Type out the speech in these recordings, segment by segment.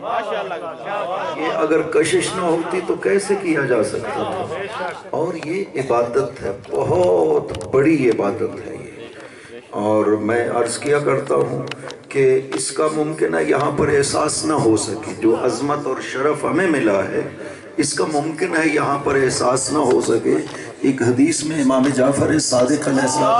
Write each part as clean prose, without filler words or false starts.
یہ اگر کشش نہ ہوتی تو کیسے کیا جا سکتا تھا؟ اور یہ عبادت ہے، بہت بڑی عبادت ہے یہ۔ اور میں عرض کیا کرتا ہوں کہ اس کا ممکن ہے یہاں پر احساس نہ ہو سکے، جو عظمت اور شرف ہمیں ملا ہے اس کا ممکن ہے یہاں پر احساس نہ ہو سکے۔ ایک حدیث میں امام جعفر صادق علیہ السلام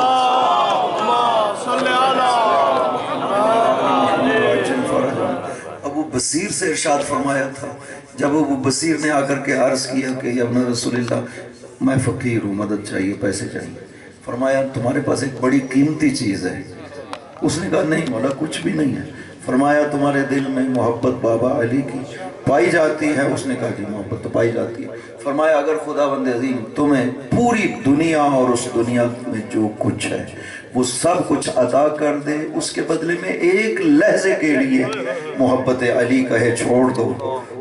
ابو بصیر سے ارشاد فرمایا تھا، جب ابو بصیر نے آ کر کے عرض کیا کہ یا ابن رسول اللہ میں فقیر ہوں، مدد چاہیے، پیسے چاہیے، فرمایا تمہارے پاس ایک بڑی قیمتی چیز ہے۔ اس نے کہا نہیں مولا کچھ بھی نہیں ہے۔ فرمایا تمہارے دل میں محبت بابا علی کی پائی جاتی ہے؟ اس نے کہا جی محبت تو پائی جاتی ہے۔ فرمایا اگر خداوند عظیم تمہیں پوری دنیا اور اس دنیا میں جو کچھ ہے وہ سب کچھ عطا کر دے، اس کے بدلے میں ایک لحظے کے لیے محبت علی کہے چھوڑ دو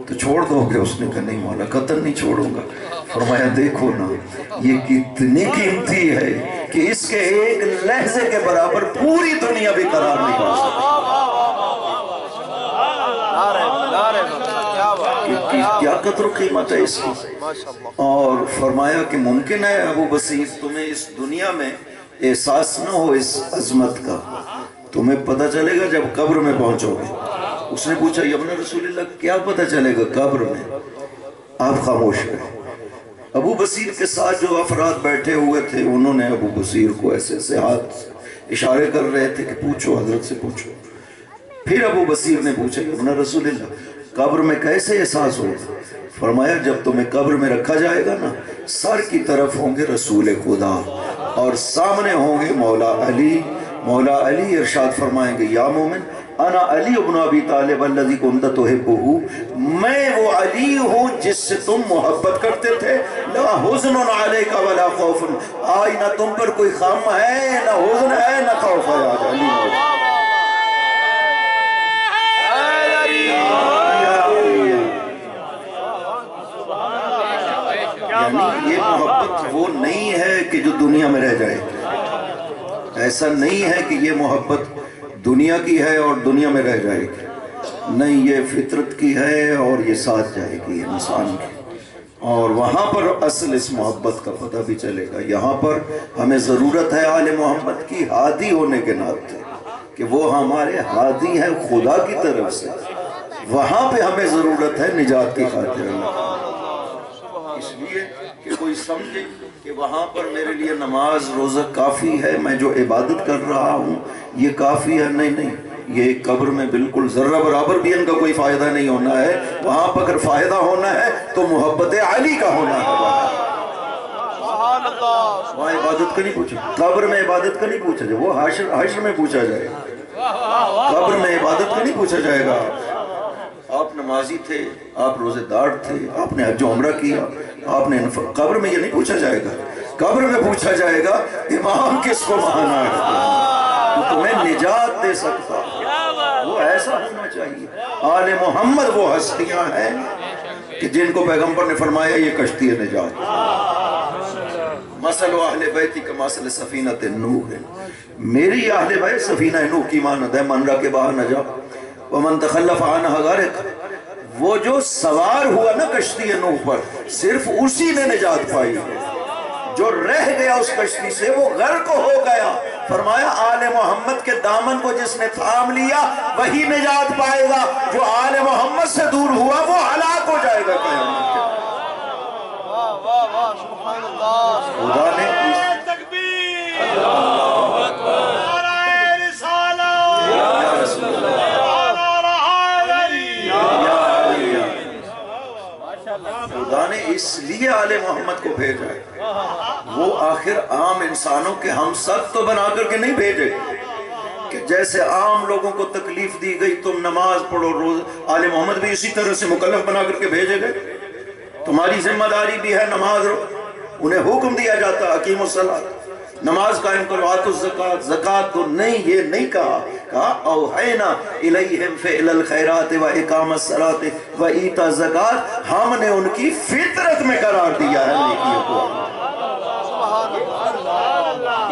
تو چھوڑ دو گے؟ اس نے کہا نہیں مولا قطعاً نہیں چھوڑوں گا۔ فرمایا دیکھو نا یہ کتنی قیمتی ہے کہ اس کے ایک لحظے کے برابر پوری دنیا بھی قرار نہیں پا سکتی۔ کیا قدر و قیمت ہے اس کی۔ اور فرمایا کہ ممکن ہے ابو بصیر تمہیں اس دنیا میں احساس نہ ہو اس عظمت کا، تمہیں پتہ چلے گا جب قبر میں پہنچو گے۔ اس نے پوچھا یا ابن رسول اللہ کیا پتہ چلے گا قبر میں؟ آپ خاموش رہے۔ ابو بصیر کے ساتھ جو افراد بیٹھے ہوئے تھے انہوں نے ابو بصیر کو ایسے ایسے ہاتھ اشارے کر رہے تھے کہ پوچھو حضرت سے پوچھو۔ پھر ابو بصیر نے پوچھا یا ابن رسول اللہ قبر میں کیسے احساس ہوگا؟ فرمایا جب تمہیں قبر میں رکھا جائے گا نا، سر کی طرف ہوں گے رسول خدا اور سامنے ہوں گے مولا علی۔ مولا علی ارشاد فرمائیں گے یا مومن انا علی ابن ابی طالب الذی کنت تحبہ، میں وہ علی ہوں جس سے تم محبت کرتے تھے۔ لا حزن علیک ولا خوف، آج نہ تم پر کوئی غم ہے نہ حزن ہے نہ خوف ہے۔ آج علی مولا یعنی یہ محبت وہ نہیں ہے کہ جو دنیا میں رہ جائے، ایسا نہیں ہے کہ یہ محبت دنیا کی ہے اور دنیا میں رہ جائے گی، نہیں یہ فطرت کی ہے اور یہ ساتھ جائے گی انسان کی، اور وہاں پر اصل اس محبت کا پتہ بھی چلے گا۔ یہاں پر ہمیں ضرورت ہے آل محمد کی ہادی ہونے کے ناطے کہ وہ ہمارے ہادی ہیں خدا کی طرف سے، وہاں پہ ہمیں ضرورت ہے نجات کی خاطر اللہ۔ اس لیے کہ کوئی سمجھے کہ وہاں پر میرے لیے نماز روزہ کافی ہے، میں جو عبادت کر رہا ہوں یہ کافی ہے، نہیں نہیں، یہ قبر میں بالکل ذرہ برابر بھی ان کا کوئی فائدہ نہیں ہونا ہے۔ وہاں پر اگر فائدہ ہونا ہے تو محبت علی کا ہونا ہے۔ وہاں عبادت کا نہیں پوچھا، قبر میں عبادت کا نہیں پوچھا جائے، وہ حشر میں پوچھا جائے گا، قبر میں عبادت کا نہیں پوچھا جائے گا۔ آپ نمازی تھے، آپ روزے دار تھے، آپ نے حج و عمرہ کیا، آپ نے قبر میں یہ نہیں پوچھا جائے گا، قبر میں پوچھا جائے گا امام کس کو مانا ہے، تو تمہیں نجات دے سکتا، وہ ایسا ہونا چاہیے۔ آل محمد وہ ہستیاں ہیں کہ جن کو پیغمبر نے فرمایا یہ کشتی نجات۔ مثل اہل بیتی کا مثل سفینۃ نوح، میری اہل بیت سفینہ نوح کی مانند ہے، من رکب بہا نجا ومن تخلف عنہا غرق۔ وہ جو سوار ہوا نا کشتی نوح پر صرف اسی نے نجات پائی، جو رہ گیا اس کشتی سے وہ غرق ہو گیا۔ فرمایا آل محمد کے دامن کو جس نے تھام لیا وہی نجات پائے گا، جو آل محمد سے دور ہوا وہ ہلاک ہو جائے گا قیامت کے۔ خدا نے خدا نے اس لیے آل محمد کو بھیجا ہے، وہ آخر عام انسانوں کے ہم سب تو بنا کر کے نہیں بھیجے کہ جیسے عام لوگوں کو تکلیف دی گئی تم نماز پڑھو روز، آل محمد بھی اسی طرح سے مکلف بنا کر کے بھیجے گئے، تمہاری ذمہ داری بھی ہے نماز رو، انہیں حکم دیا جاتا اقیموا الصلاۃ، نماز قائم کرو، آتوا الزکوٰۃ، زکوٰۃ تو نہیں، یہ نہیں کہا اوحینا الیہم فعل الخیرات و اقام الصلاۃ و ایتاء الزکوٰۃ، ہم نے ان کی فطرت میں قرار دیا ہے نیکیوں کو۔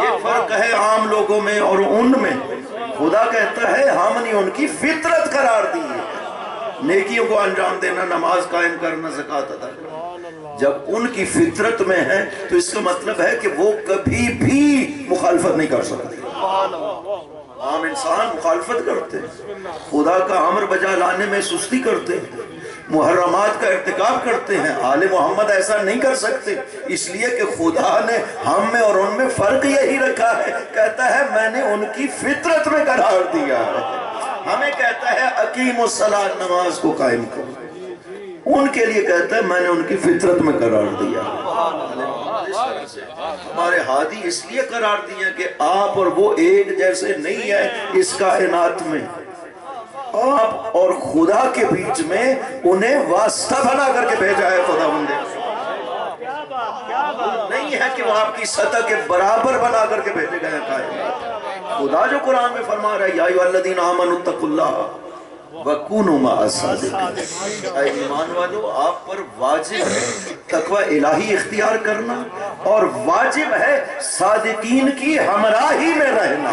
یہ فرق ہے عام لوگوں میں اور ان میں، خدا کہتا ہے ہم نے ان کی فطرت قرار دی ہے، نیکیوں کو انجام دینا، نماز قائم کرنا، زکوٰۃ ادا کرنا، جب ان کی فطرت میں ہے تو اس کا مطلب ہے کہ وہ کبھی بھی مخالفت نہیں کر سکتے۔ عام انسان مخالفت کرتے ہیں، خدا کا امر بجا لانے میں سستی کرتے ہیں، محرمات کا ارتکاب کرتے ہیں۔ آل محمد ایسا نہیں کر سکتے، اس لیے کہ خدا نے ہم میں اور ان میں فرق یہی رکھا ہے، کہتا ہے میں نے ان کی فطرت میں قرار دیا ہے۔ ہمیں کہتا ہے اقیم الصلاۃ، نماز کو قائم کرو، ان کے لیے کہتا ہے میں نے ان کی فطرت میں قرار دیا۔ ہمارے ہادی اس لیے قرار دیا کہ آپ اور وہ ایک جیسے نہیں ہے اس کائنات میں، آپ اور خدا کے بیچ میں انہیں واسطہ بنا کر کے بھیجا ہے خدا بندے، نہیں ہے کہ وہ آپ کی سطح کے برابر بنا کر کے بھیجے گئے کائنات۔ خدا جو قرآن میں فرما رہا ہے یا ایھا الذین آمنوا اتقوا اللہ وَكُونُوا مَعَ الصَّادِقِينَ، اے ایمان والو آپ پر واجب ہے تقوی الہی اختیار کرنا، اور واجب ہے صادقین کی ہمراہی میں رہنا۔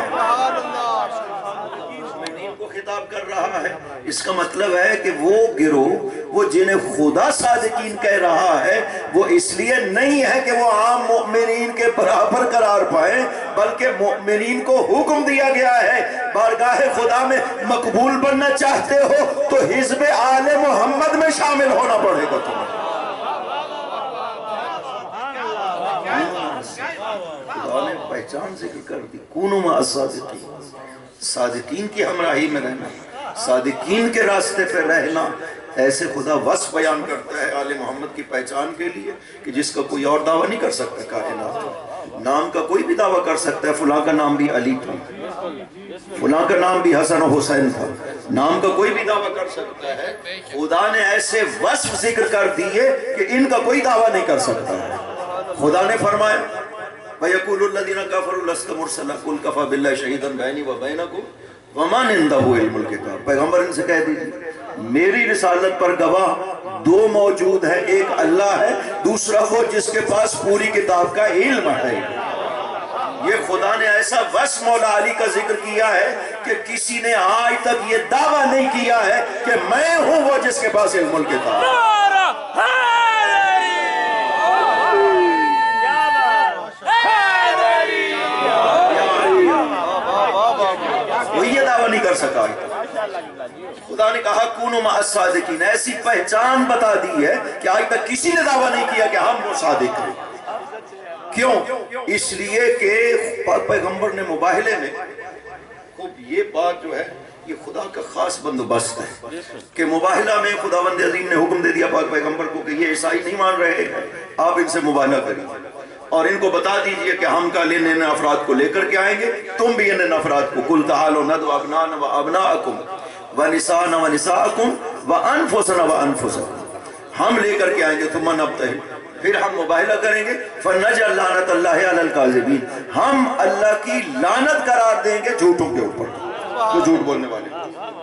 مومنین کو خطاب کر رہا ہے، اس کا مطلب ہے کہ وہ گروہ وہ جنہیں خدا صادقین کہہ رہا ہے وہ اس لیے نہیں ہے کہ وہ عام مؤمنین کے برابر قرار پائیں، بلکہ مؤمنین کو حکم دیا گیا ہے بارگاہ خدا میں مقبول بننا چاہتے ہو تو حزب آل محمد میں شامل ہونا پڑے گا تمہیں۔ خدا نے پہچان ذکر کر دی، کونوا مع الصادقین، صادقین کی ہمراہی میں رہنا، صادقین کے راستے پہ رہنا۔ ایسے خدا وصف بیان کرتا ہے آل محمد کی پہچان کے لیے کہ جس کا کوئی اور دعویٰ نہیں کر سکتا کائنات میں۔ نام کا کوئی بھی دعویٰ کر سکتا ہے، فلاں کا نام بھی علی تھا، فلاں کا نام بھی حسن و حسین تھا، نام کا کوئی بھی دعویٰ کر سکتا ہے۔ خدا نے ایسے وصف ذکر کر دیے کہ ان کا کوئی دعویٰ نہیں کر سکتا ہے۔ خدا نے فرمایا وَيَقُولُ الَّذِينَ كَفَرُوا لَسْتَ مُرْسَلًا قُلْ كَفَىٰ بِاللَّهِ شَهِيدًا بَيْنِي وَبَيْنَكُمْ وَمَنْ عِندَهُ عِلْمُ الْكِتَابِ، پیغمبر ان سے کہہ دیجیے میری رسالت پر گواہ دو موجود ہیں، ایک اللہ ہے، دوسرا وہ جس کے پاس پوری کتاب کا علم ہے۔ یہ خدا نے ایسا وصف مولا علی کا ذکر کیا ہے کہ کسی نے آج تک یہ دعویٰ نہیں کیا ہے کہ میں ہوں وہ جس کے پاس علم الکتاب۔ وہ یہ دعویٰ نہیں کر سکا۔ خدا نے کہا کونوا مع الصادقین، ایسی پہچان بتا دی ہے کہ آج تک کسی نے دعویٰ نہیں کیا کہ ہم وہ صادق ہیں۔ کیوں؟ اس لیے کہ پاک پیغمبر نے مباہلے میں خوب یہ بات جو ہے یہ خدا کا خاص بندوبست ہے کہ مباہلہ میں خداوند عظیم نے حکم دے دیا پاک پیغمبر کو کہ یہ عیسائی نہیں مان رہے ہیں، آپ ان سے مباہلہ کریں اور ان کو بتا دیجئے کہ ہم کل ان افراد کو لے کر کے آئیں گے، تم بھی ان افراد کو قُلْ تَعَالُوا نَدْعُ أَبْنَاءَنَا وَأَبْنَاءَكُمْ وَنِسَاءَنَا وَنِسَاءَكُمْ وَأَنفُسَنَا وَأَنفُسَكُمْ، ہم لے کر کے آئیں گے ثم نبتہل، پھر ہم مباہلہ کریں گے فَنَجْعَلْ لَعْنَتَ اللَّهِ عَلَى الْكَاذِبِينَ، ہم اللہ کی لعنت قرار دیں گے جھوٹوں کے اوپر، جو جھوٹ بولنے والے،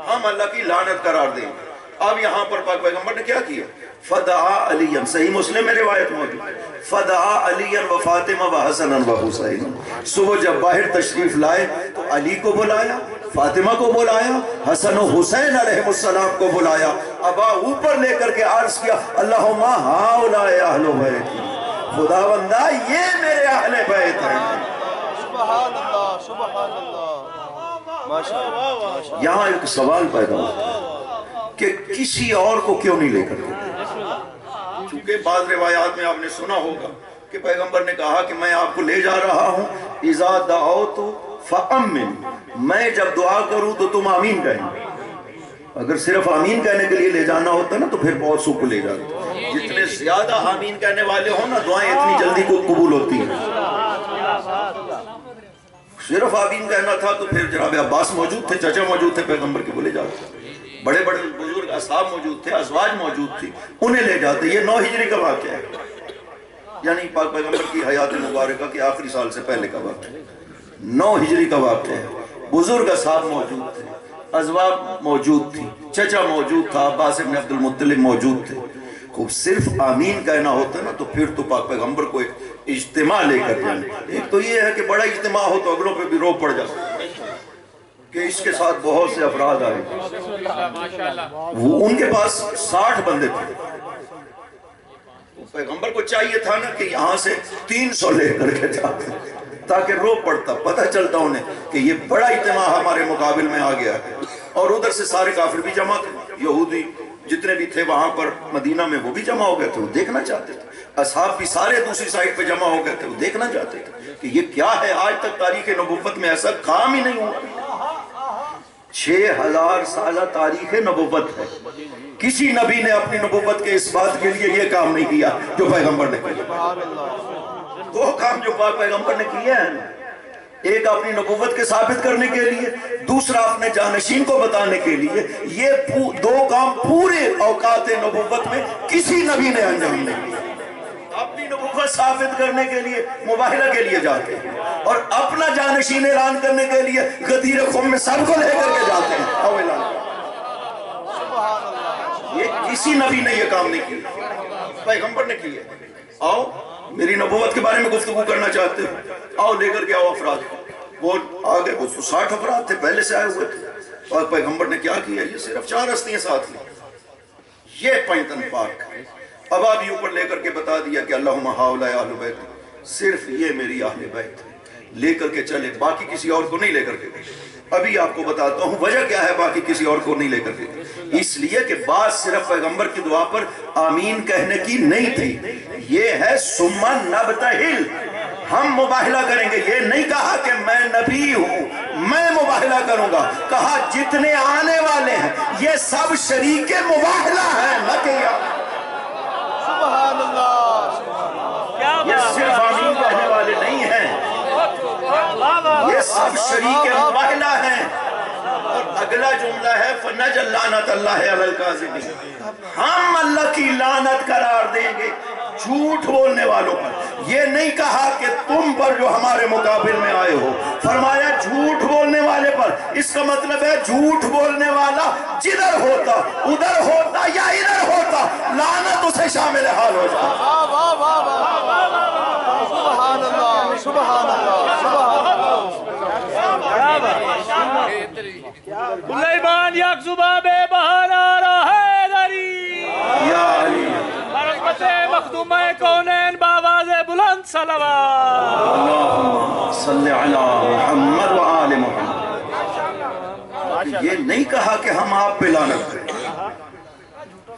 ہم اللہ کی لعنت قرار دیں گے۔ اب یہاں پر پاک پیغمبر نے کیا کیا؟ فدعا علی، صحیح مسلم میں روایت موجود، فدعا علی و فاطمہ و حسن و حسین، صبح جب باہر تشریف لائے تو علی کو بلایا، فاطمہ کو بلایا، حسن و حسین علیہ السلام کو بلایا، ابا اوپر لے کر کے عرض کیا اللہم ہؤلاء اہل بیت، خداوندہ یہ میرے اہل بیت ہیں۔ سبحان اللہ سبحان اللہ، ماشاءاللہ۔ یہاں ایک سوال پیدا ہوتا ہے کہ کسی اور کو کیوں نہیں لے کر کے؟ چونکہ بعض روایات میں آپ نے سنا ہوگا کہ پیغمبر نے کہا کہ میں آپ کو لے جا رہا ہوں، اذا دعوت فامن، میں جب دعا کروں تو تم آمین کہیں۔ اگر صرف آمین کہنے کے لیے لے جانا ہوتا نا تو پھر بہت سو کو لے جاتے، جتنے زیادہ آمین کہنے والے ہوں نا دعائیں اتنی جلدی کو قبول ہوتی ہیں۔ صرف آمین کہنا تھا تو پھر جناب عباس موجود تھے، چچا موجود تھے، پیغمبر کے بولے جاتے، بڑے بڑے بزرگ اصحاب موجود تھے، ازواج موجود تھی، انہیں لے جاتے۔ یہ 9 ہجری کا واقعہ ہے، یعنی پاک پیغمبر کی حیات مبارکہ کے آخری سال سے پہلے کا واقعہ، 9 ہجری کا واقعہ ہے۔ بزرگ اصحاب موجود تھے، ازواج موجود تھی، چچا موجود تھا، عباس ابن عبد المطلب موجود تھے۔ خوب صرف آمین کہنا ہوتا نا تو پھر تو پاک پیغمبر کو ایک اجتماع لے کر جانے۔ ایک تو یہ ہے کہ بڑا اجتماع ہو تو اگلوں پہ بھی رو پڑ جاتا، کہ اس کے ساتھ بہت سے افراد آئے. وہ ان کے پاس 60 بندے تھے. پیغمبر کو چاہیے تھا نا کہ یہاں سے 300 لے کر کے جاتے تاکہ رو پڑتا، پتہ چلتا انہیں کہ یہ بڑا اجتماع ہمارے مقابل میں آ گیا ہے. اور ادھر سے سارے کافر بھی جمع تھے، یہودی جتنے بھی تھے وہاں پر مدینہ میں وہ بھی جمع ہو گئے تھے، وہ دیکھنا چاہتے تھے. اصحاب بھی سارے دوسری سائٹ پہ جمع ہو گئے تھے، وہ دیکھنا چاہتے تھے کہ یہ کیا ہے. آج تک تاریخ نبوت میں ایسا کام ہی نہیں ہوا. 6000 سالہ تاریخ نبوت ہے. کسی نبی نے اپنی نبوت کے اس بات کے لیے یہ کام نہیں کیا جو پیغمبر نے کیا. دو کام جو پاک پیغمبر نے کیے ہیں، ایک اپنی نبوت کے ثابت کرنے کے لیے، دوسرا اپنے جانشین کو بتانے کے لیے. یہ دو کام پورے اوقات نبوت میں کسی نبی نے انجام نہیں دیا. اپنی نبوت ثابت کرنے کے لیے مباہلہ کے لیے جاتے ہیں اور اپنا جانشین اعلان کرنے کے لیے غدیر خم میں سب کو لے کر کے جاتے ہیں. یہ کسی نبی نے یہ کام نہیں کیا، پیغمبر نے کیا. آؤ میری نبوت کے بارے میں گفتگو کرنا چاہتے ہیں، آؤ لے کر کے آؤ افراد. وہ آگے وہ 60 افراد تھے، پہلے سے آئے ہوئے تھے. اور پیغمبر نے کیا کیا؟ یہ صرف 4 ہستیاں ساتھ لیں. یہ پینتن پاک. اب آپ یہ اوپر لے کر کے بتا دیا کہ اللہم ہؤلاء اہل بیت، صرف یہ میری اہل بیت لے کر کے چلے، باقی کسی اور کو نہیں لے کر کے. ابھی آپ کو بتاتا ہوں وجہ کیا ہے باقی کسی اور کو نہیں لے کر کے. اس لیے کہ بات صرف پیغمبر کی دعا پر آمین کہنے کی نہیں تھی، یہ ہے ثم نبتہل، ہم مباہلہ کریں گے. یہ نہیں کہا کہ میں نبی ہوں میں مباہلہ کروں گا، کہا جتنے آنے والے ہیں یہ سب شریک مباہلہ ہیں. نہ کہ سبحان اللہ، یہ صرف آمین کہنے والے نہیں ہیں، یہ سب شریک مباہلہ ہیں. اور اگلا جملہ ہے فَنَجَلْ لَعْنَةَ اللَّهِ عَلَى الْكَاذِبِينَ، ہم اللہ کی لعنت قرار دیں گے جھوٹ بولنے والوں پر. یہ نہیں کہا کہ تم پر جو ہمارے مقابل میں آئے ہو، فرمایا جھوٹ بولنے والے پر. اس کا مطلب ہے جھوٹ بولنے والا جدھر ہوتا، ادھر ہوتا یا ادھر ہوتا، لعنت اسے شامل حال ہو جائے. سبحان اللہ، سبحان اللہ، سبحان اللہ. سلیمان یک زباب بہار آ رہا ہے دری، یا علی برکت مخدوم کونین باواز بلند صلوات. اللہم صلی علی محمد و آل محمد. یہ نہیں کہا کہ ہم آپ پہ لعنت کریں،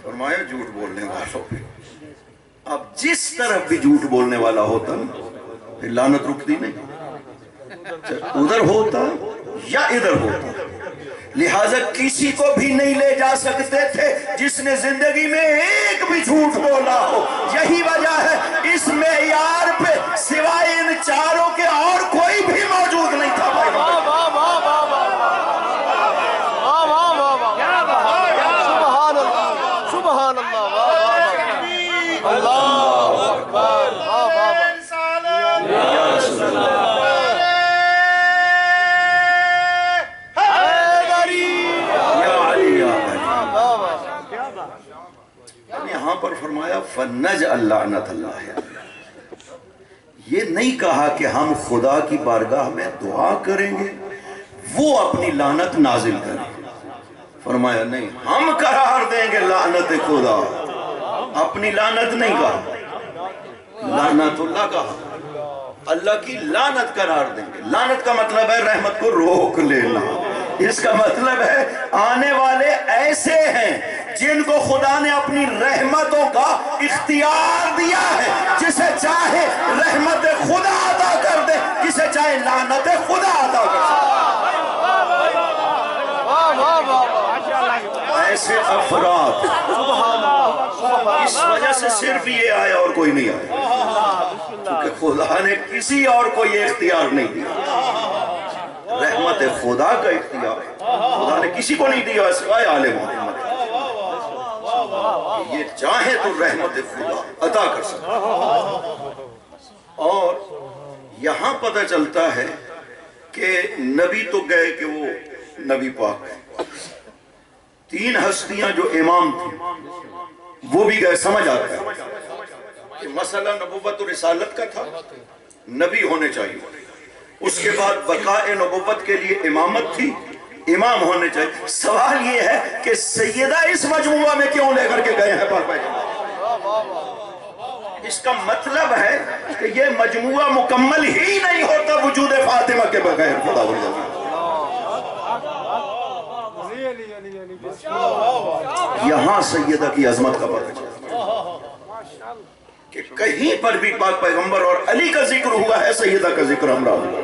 فرمایا جھوٹ بولنے والوں پہ. اب جس طرف بھی جھوٹ بولنے والا ہوتا پھر لعنت رکتی نہیں، ادھر ہوتا یا ادھر ہوتا. لہٰذا کسی کو بھی نہیں لے جا سکتے تھے جس نے زندگی میں ایک بھی جھوٹ بولا ہو. یہی وجہ ہے اس معیار پہ سوائے ان 4 کے اور کوئی بھی موجود نہیں تھا. سبحان اللہ، سبحان اللہ، اللہ اکبر. یہاں پر فرمایا فَنَجْعَلْ لَعْنَةَ اللَّهِ. یہ نہیں کہا کہ ہم خدا کی بارگاہ میں دعا کریں گے وہ اپنی لعنت نازل کریں. فرمایا نہیں، ہم قرار دیں گے لعنت خدا. اپنی لعنت نہیں کہا، لعنت اللہ کہا، اللہ کی لعنت قرار دیں گے. لعنت کا مطلب ہے رحمت کو روک لینا. اس کا مطلب ہے آنے والے ایسے ہیں جن کو خدا نے اپنی رحمتوں کا اختیار دیا ہے، جسے چاہے رحمت خدا عطا کر دے، جسے چاہے لعنت خدا عطا کر دے. ایسے افراد اس وجہ سے صرف یہ آیا اور کوئی نہیں آیا کیونکہ خدا نے کسی اور کو یہ اختیار نہیں دیا. رحمت خدا کا اختیار خدا نے کسی کو نہیں دیا سوائے آل محمد. یہ چاہے تو رحمت خدا عطا کر سکتا. اور یہاں پتہ چلتا ہے کہ نبی تو گئے کہ وہ نبی پاک، 3 ہستیاں جو امام تھیں وہ بھی گئے. سمجھ آتا ہے کہ مسئلہ نبوت و رسالت کا تھا، نبی ہونے چاہیے. اس کے بعد بقاء نبوت کے لیے امامت تھی، امام ہونے چاہیے. سوال یہ ہے کہ سیدہ اس مجموعہ میں کیوں لے کر کے گئے ہیں پاک پیغمبر؟ اس کا مطلب ہے کہ یہ مجموعہ مکمل ہی نہیں ہوتا وجود فاطمہ کے بغیر. خدا یہاں سیدہ کی عظمت کا پتہ چلتا کہ کہیں پر بھی پاک پیغمبر اور علی کا ذکر ہوا ہے، سیدہ کا ذکر ہمراہ ہوا.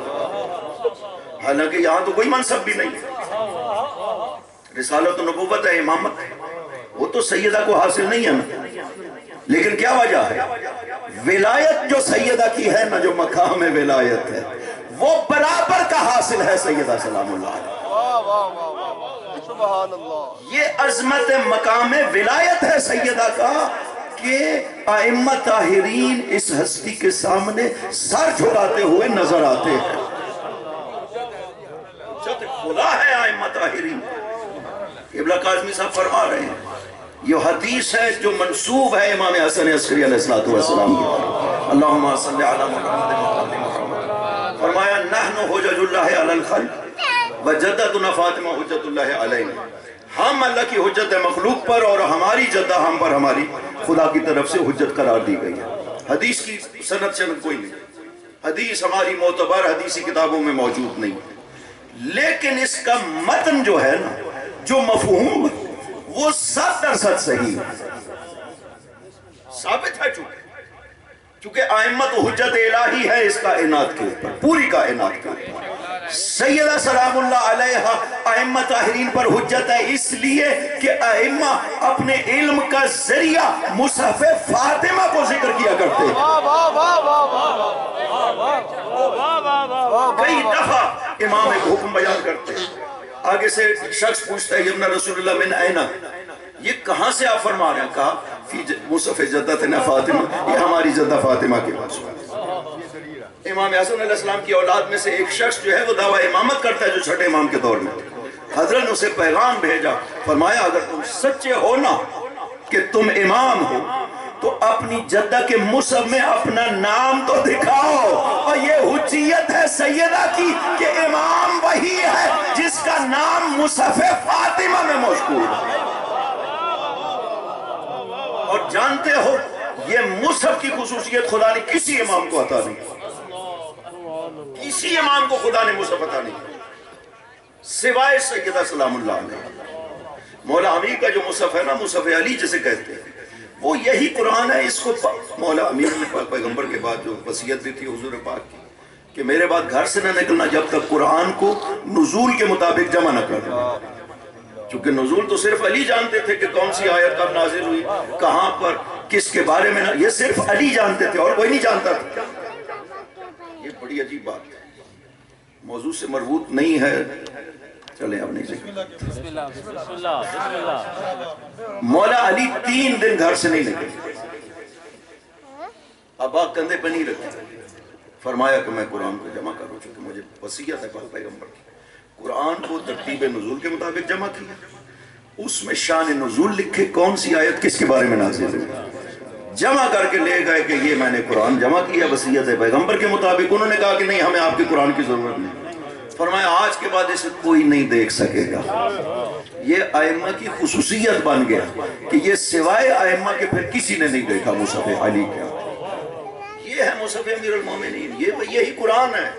حالانکہ یہاں تو کوئی منصب بھی نہیں ہے، رسالت و نبوت ہے، امامت ہے، وہ تو سیدہ کو حاصل نہیں ہے. لیکن کیا وجہ ہے؟ ولایت جو سیدہ کی ہے نا، جو مقام ولایت ہے، وہ برابر کا حاصل ہے سیدہ سلام اللہ علیہ. سبحان اللہ. یہ عظمت مقام ولایت ہے سیدہ کا کہ ائمہ طاہرین اس ہستی کے سامنے سر جھکاتے ہوئے نظر آتے ہیں. خدا ہے ائمہ طاہرین. قبلہ کاظمی صاحب فرما رہے ہیں، یہ حدیث ہے جو منسوب ہے امام حسن عسکری علیہ السلام کی طرف. اللہم صلی علی محمد. فرمایا نحن حجج اللہ علی الخلق وجدتنا فاطمہ حجت اللہ علیہ. ہم اللہ کی حجت ہے مخلوق پر، اور ہماری جدہ ہم پر ہماری خدا کی طرف سے حجت قرار دی گئی ہے. حدیث کی سند شند کوئی نہیں، حدیث ہماری معتبر حدیثی کتابوں میں موجود نہیں، لیکن اس کا متن جو ہے نا، جو مفہوم وہ 100% صحیح ثابت ہے. چونکہ ائمت حجت الہی ہے اس کائنات کے اوپر، پوری کائنات کے اوپر. سیدہ سلام اللہ علیہ ائمہ طاہرین پر حجت ہے اس لیے کہ ائمہ اپنے علم کا ذریعہ مصحف فاطمہ کو ذکر کیا کرتے ہیں. کئی دفعہ امام ایک حکم بیان کرتے ہیں، آگے سے شخص پوچھتا ہے ابن رسول اللہ من اینا، یہ کہاں سے آپ فرما رہے ہیں؟ کہا فی مصحف جدتنا فاطمہ، یہ ہماری جدہ فاطمہ کے پاس. امام حسن علیہ السلام کی اولاد میں سے ایک شخص جو ہے وہ دعویٰ امامت کرتا ہے، جو چھٹے امام کے دور میں. حضرت نے اسے پیغام بھیجا، فرمایا اگر تم سچے ہو نا کہ تم امام ہو تو اپنی جدہ کے مصحف میں اپنا نام تو دکھاؤ. اور یہ حجیت ہے سیدہ کی کہ امام وہی ہے جس کا نام مصحف فاطمہ میں مذکور ہے. اور جانتے ہو یہ مصحف کی خصوصیت خدا نے کسی امام کو عطا نہیں، کسی امام کو خدا نے مصحف عطا نہیں سوائے سیدہ سلام اللہ علیہ. مولا امیر کا جو مصحف ہے نا، مصحف علی جسے کہتے ہیں، وہ یہی قرآن ہے. اس کو مولا امیر نے پاک پیغمبر کے بعد جو وصیت دی تھی حضور پاک کی کہ میرے بعد گھر سے نہ نکلنا جب تک قرآن کو نزول کے مطابق جمع نہ کر دیں. چونکہ نزول تو صرف علی جانتے تھے کہ کون سی آیت کب نازل ہوئی، کہاں پر، کس کے بارے میں، یہ صرف علی جانتے تھے اور کوئی نہیں جانتا تھا. یہ بڑی عجیب بات ہے، موضوع سے مربوط نہیں ہے. چلیں اب نہیں سکتے. مولا علی 3 دن گھر سے نہیں نکلے. ابا کندھے پہ نہیں رکھے. فرمایا کہ میں قرآن کو جمع کروں، چونکہ مجھے وصیت ہے پاک پیغمبر کی. قرآن کو ترتیب نزول کے مطابق جمع کیا، اس میں شان نزول لکھے، کون سی آیت کس کے بارے میں نازل ہے، جمع کر کے لے گئے کہ یہ میں نے قرآن جمع کیا وصیت ہے پیغمبر کے مطابق. انہوں نے کہا کہ نہیں، ہمیں آپ کے قرآن کی ضرورت نہیں. فرمایا آج کے بعد اسے کوئی نہیں دیکھ سکے گا. یہ ائمہ کی خصوصیت بن گیا کہ یہ سوائے ائمہ کے پھر کسی نے نہیں دیکھا مصحف علی کا. یہ ہے مصحف امیر المومنین، یہی قرآن ہے.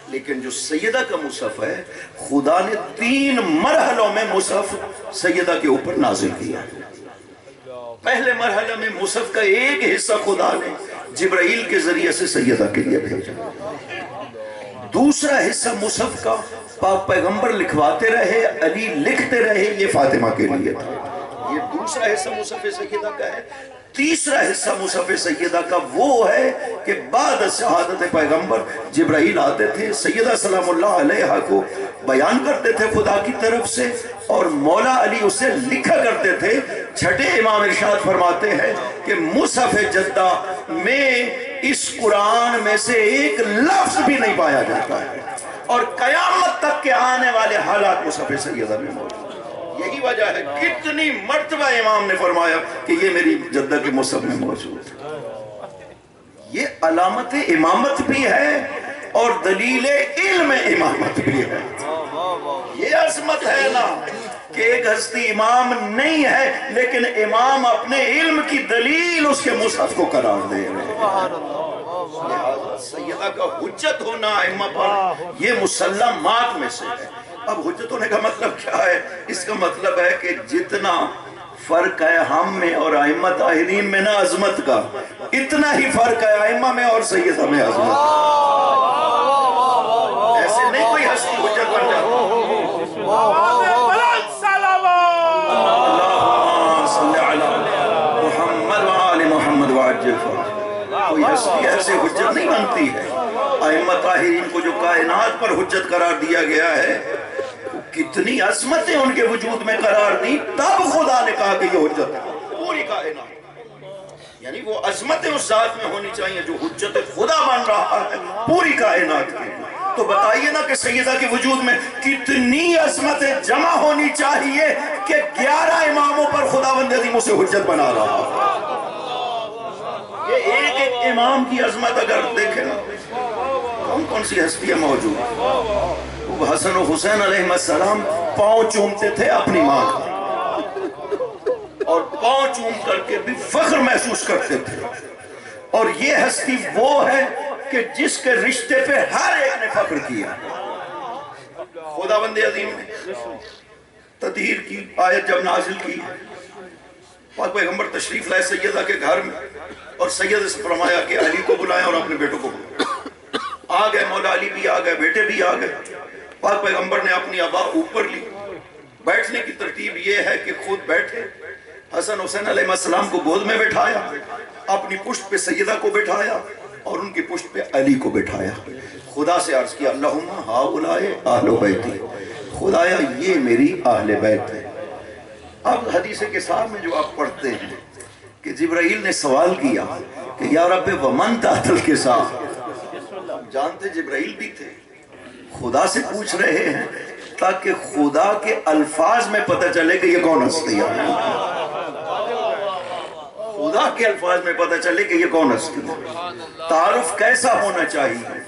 لیکن جو سیدہ کا مصحف ہے، خدا نے 3 مرحلوں میں مصحف سیدہ کے اوپر نازل کیا. پہلے مرحلہ میں مصحف کا ایک حصہ خدا نے جبرائیل کے ذریعے سے سیدہ کے لیے بھیجا. دوسرا حصہ مصحف کا پاک پیغمبر لکھواتے رہے، علی لکھتے رہے، یہ فاطمہ کے لیے تھا. یہ دوسرا حصہ مصحف سیدہ کا ہے. تیسرا حصہ مصحف سیدہ کا وہ ہے کہ بعد شہادت پیغمبر جبرائیل آتے تھے، سیدہ سلام اللہ علیہ کو بیان کرتے تھے خدا کی طرف سے، اور مولا علی اسے لکھا کرتے تھے. چھٹے امام ارشاد فرماتے ہیں کہ مصحف جدہ میں اس قرآن میں سے ایک لفظ بھی نہیں پایا جاتا ہے، اور قیامت تک کے آنے والے حالات مصحف سیدہ میں موجود. یہی وجہ ہے کتنی مرتبہ امام نے فرمایا کہ یہ میری جدہ کے مصحف میں موجود ہے. یہ علامت امامت بھی ہے اور دلیل علم امامت بھی ہے. یہ عظمت ہے نا کہ ایک ہستی امام نہیں ہے لیکن امام اپنے علم کی دلیل اس کے مصحف کو قرار دے رہے ہیں۔ سیدہ کا حجت ہونا ائمہ پر یہ مسلمات میں سے ہے۔ اب حجت ہونے کا مطلب کیا ہے؟ اس کا مطلب ہے کہ جتنا فرق ہے ہم میں اور ائمہ طاہرین میں نا عظمت کا، اتنا ہی فرق ہے ائمہ میں اور سیدہ میں عظمت کا۔ ایسے نہیں کوئی ہستی حجت بن جاتا۔ اللہم صلی علی محمد وآل محمد وعجل فرجہ۔ کوئی ہستی ایسے حجت نہیں بنتی ہے۔ ائمہ طاہرین کو جو کائنات پر حجت قرار دیا گیا ہے، کتنی عظمتیں ان کے وجود میں قرار دی، تب خدا نے کہا کہ یہ حجت ہے پوری کائنات۔ یعنی وہ عظمتیں اس ذات میں ہونی چاہیے جو حجت خدا بن رہا ہے پوری کائنات کے۔ تو بتائیے نا کہ سیدہ کے وجود میں کتنی عظمتیں جمع ہونی چاہیے کہ 11 اماموں پر خداوند عظیم اسے حجت بنا رہا ہے۔ یہ ایک ایک امام کی عظمت اگر دیکھیں نا، کون کون سی ہستیاں موجود ہیں۔ حسن و حسین علیہ السلام پاؤں چومتے تھے اپنی ماں کا، اور پاؤں چوم کر کے بھی فخر محسوس کرتے تھے۔ اور یہ ہستی وہ ہے کہ جس کے رشتے پہ ہر ایک نے فخر کیا۔ خداوند عظیم نے تطہیر کی آیت جب نازل کی، پاک پیغمبر تشریف لائے سیدہ کے گھر میں، اور سیدہ سے فرمایا کہ علی کو بلائیں اور اپنے بیٹوں کو بلائیں۔ آ گئے، مولا علی بھی آ گئے، بیٹے بھی آ گئے۔ پاک پیغمبر نے اپنی ابا اوپر لی۔ بیٹھنے کی ترتیب یہ ہے کہ خود بیٹھے، حسن حسین علیہ السلام کو گود میں بٹھایا، اپنی پشت پہ سیدہ کو بٹھایا اور ان کی پشت پہ علی کو بٹھایا۔ خدا سے عرض کیا اللہم ہاؤلائے اہل بیتی، خدایا یہ میری اہل بیت ہے۔ اب حدیث کساب میں جو آپ پڑھتے ہیں کہ جبرائیل نے سوال کیا کہ یا رب ومن تحت الکساء، جانتے جبرائیل بھی تھے، خدا سے پوچھ رہے ہیں تاکہ خدا کے الفاظ میں پتہ چلے کہ یہ کون ہستی ہے۔ خدا کے الفاظ میں پتہ چلے کہ یہ کون ہستی ہے۔ تعارف کیسا ہونا چاہیے؟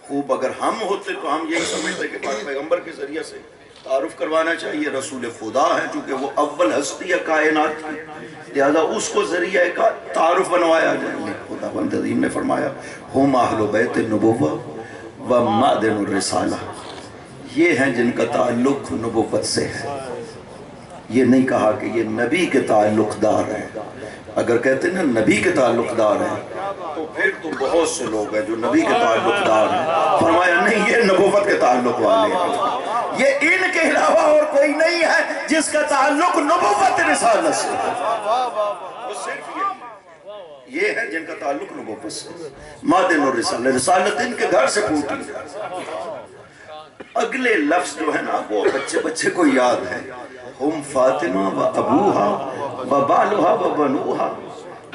خوب اگر ہم ہوتے تو ہم یہی سمجھتے کہ پاک پیغمبر کے ذریعے سے تعارف کروانا چاہیے، رسول خدا ہے چونکہ وہ اول ہستی ہے کائنات کی، لہذا اس کو ذریعہ کا تعارف بنوایا جائے۔ خداوند عظیم نے فرمایا ہم اہل بیت النبوہ و معدن الرسالہ، یہ ہیں جن کا تعلق نبوت سے ہے۔ یہ نہیں کہا کہ یہ نبی کے تعلق دار ہیں۔ اگر کہتے ہیں نبی کے تعلق دار ہیں تو پھر تو بہت سے لوگ ہیں جو نبی کے تعلق دار ہیں۔ فرمایا نہیں، یہ نبوت کے تعلق والے ہیں، یہ ان کے علاوہ اور کوئی نہیں ہے جس کا تعلق نبوت رسالت سے ہے۔ وہ صرف یہ ہے جن کا تعلق نبوت سے۔ معدن اور رسالت ان کے گھر سے پھوٹی۔ اگلے لفظ جو ہے نا وہ بچے کو یاد ہے، ہم فاطمہ و ابوہا و بالوہا و بنوہا،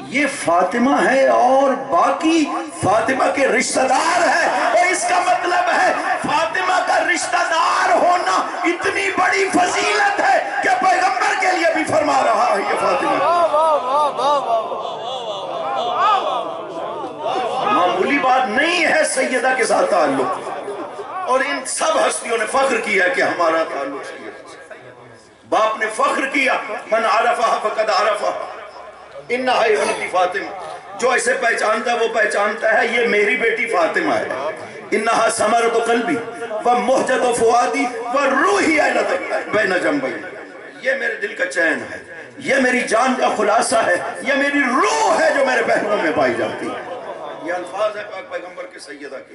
یہ فاطمہ ہے اور باقی فاطمہ کے رشتہ دار ہے۔ اور اس کا مطلب ہے فاطمہ کا رشتہ دار ہونا اتنی بڑی فضیلت ہے کہ پیغمبر کے لیے بھی فرما رہا ہے یہ فاطمہ معمولی بات نہیں ہے سیدہ کے ساتھ تعلق۔ اور ان سب ہستیوں نے فخر کیا کہ ہمارا تعلق سیدہ سے۔ باپ نے فخر کیا من عرفہ فقد عرفہ انہا ابنتی فاطمہ، جو اسے پہچانتا ہے وہ پہچانتا ہے یہ میری بیٹی فاطمہ ہے۔ انہا ثمرۃ قلبی و مہجۃ فؤادی و روحی بین جنبی، یہ میرے دل کا چین ہے، یہ میری جان کا خلاصہ ہے، یہ میری روح ہے جو میرے پہلوؤں میں پائی جاتی ہے۔ یہ الفاظ ہے پاک پیغمبر کے سیدہ کے۔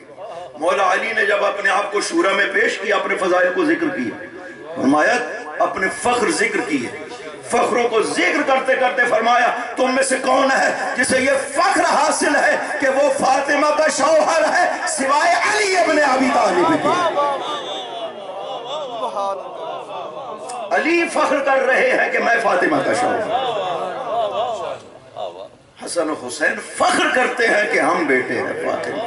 مولا علی نے جب اپنے آپ کو شورا میں پیش کیا، اپنے فضائل کو ذکر کیا، فرمایا اپنے فخر ذکر کیے، فخروں کو ذکر کرتے کرتے فرمایا تم میں سے کون ہے جسے یہ فخر حاصل ہے کہ وہ فاطمہ کا شوہر ہے سوائے علی ابن ابی طالب کے۔ علی فخر کر رہے ہیں کہ میں فاطمہ کا شوہر ہوں، حسن و حسین فخر کرتے ہیں کہ ہم بیٹے ہیں فاطمہ۔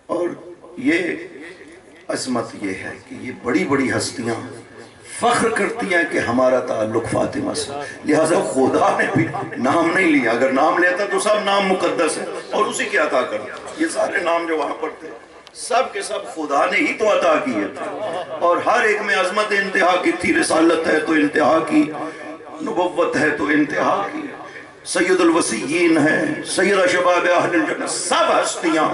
اور یہ عظمت یہ ہے کہ یہ بڑی بڑی ہستیاں فخر کرتی ہیں کہ ہمارا تعلق فاطمہ سے، لہٰذا خدا نے بھی نام نہیں لیا، اگر نام لیتا تو سب نام مقدس ہے اور اسی کی عطا کرتا۔ یہ سارے نام جو وہاں پر تھے سب کے سب خدا نے ہی تو عطا کیے تھے، اور ہر ایک میں عظمت انتہا کی تھی۔ رسالت ہے تو انتہا کی، نبوت ہے تو انتہا کی، سید الوسیین ہے، سید شباب اہل الجنہ، سب ہستیاں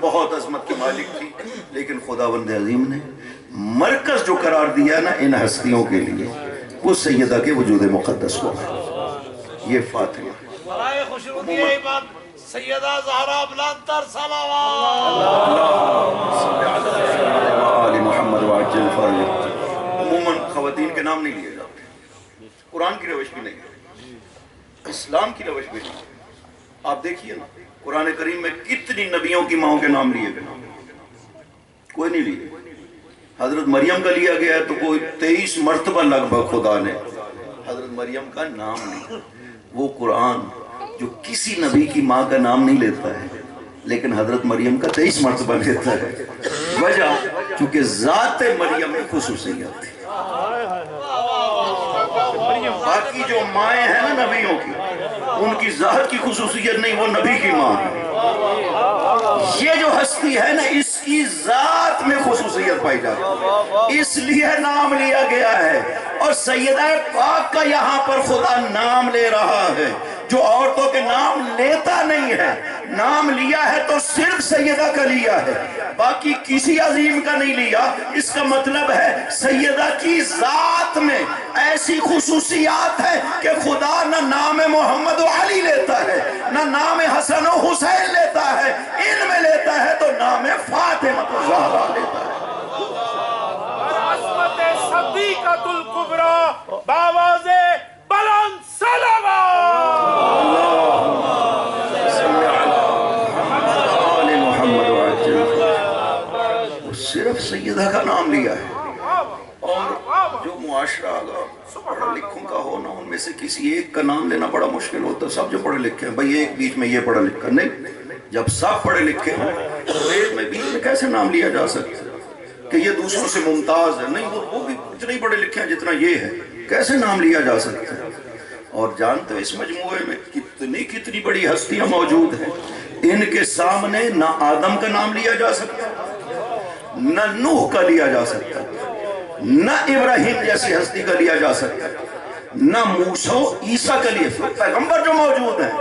بہت عظمت کے مالک تھی، لیکن خداوند عظیم نے مرکز جو قرار دیا نا ان ہستیوں کے لیے، وہ سیدہ کے وجود مقدس کو ہے۔ یہ فاتحہ برائے خوشنودی ایمان سیدہ زہرا بلندتر صلوات آل محمد وعجل فرج۔ عموماً خواتین کے نام نہیں لیے جاتے، قرآن کی روش بھی نہیں ہے، اسلام کی روش بھی نہیں ہے۔ آپ دیکھیے نا قرآن کریم میں کتنی نبیوں کی ماؤں کے نام لیے گئے، کوئی نہیں لیے۔ حضرت مریم کا لیا گیا ہے تو کوئی 23 مرتبہ لگ بھگ خدا نے حضرت مریم کا نام نہیں۔ وہ قرآن جو کسی نبی کی ماں کا نام نہیں لیتا ہے لیکن حضرت مریم کا 23 مرتبہ لیتا ہے، وجہ کیونکہ ذات مریم میں خصوصیت تھی۔ باقی جو مائیں ہیں نا نبیوں کی، ان کی ذات کی خصوصیت نہیں، وہ نبی کی ماں ہے۔ یہ جو ہستی ہے نا اس کی ذات میں خصوصیت پائی جاتی ہے، اس لیے نام لیا گیا ہے۔ اور سیدہ پاک کا یہاں پر خدا نام لے رہا ہے، جو عورتوں کے نام لیتا نہیں ہے۔ نام لیا ہے تو صرف سیدہ کا لیا ہے، باقی کسی عظیم کا نہیں لیا۔ اس کا مطلب ہے سیدہ کی ذات میں ایسی خصوصیات ہے کہ خدا نہ نام محمد و علی لیتا ہے، نہ نام حسن و حسین لیتا ہے، ان میں لیتا ہے تو نام فاطمہ زہرا لیتا ہے۔ عصمت صدیقۃ الکبریٰ باواز بلند صلوات آل محمد وعجل۔ صرف سیدہ کا نام لیا ہے، اور جو معاشرہ اگر پڑھا لکھوں کا ہو نا ان میں سے کسی ایک کا نام لینا بڑا مشکل ہوتا ہے۔ سب جو پڑھے لکھے ہیں بھئی ایک بیچ میں یہ پڑھا لکھا نہیں، جب سب پڑھے لکھے ہیں تو ایک میں بیچ میں کیسے نام لیا جا سکتا ہے کہ یہ دوسروں سے ممتاز ہے؟ نہیں، وہ بھی اتنے ہی پڑھے لکھے ہیں جتنا یہ ہے، کیسے نام لیا جا سکتا ہے؟ اور جانتے ہو اس مجموعے میں کتنی بڑی ہستیاں موجود ہیں، ان کے سامنے نہ آدم کا نام لیا جا سکتا، نہ نوح کا لیا جا سکتا، نہ ابراہیم جیسی ہستی کا لیا جا سکتا، نہ موسیٰ عیسیٰ کا لیا۔ پیغمبر جو موجود ہیں،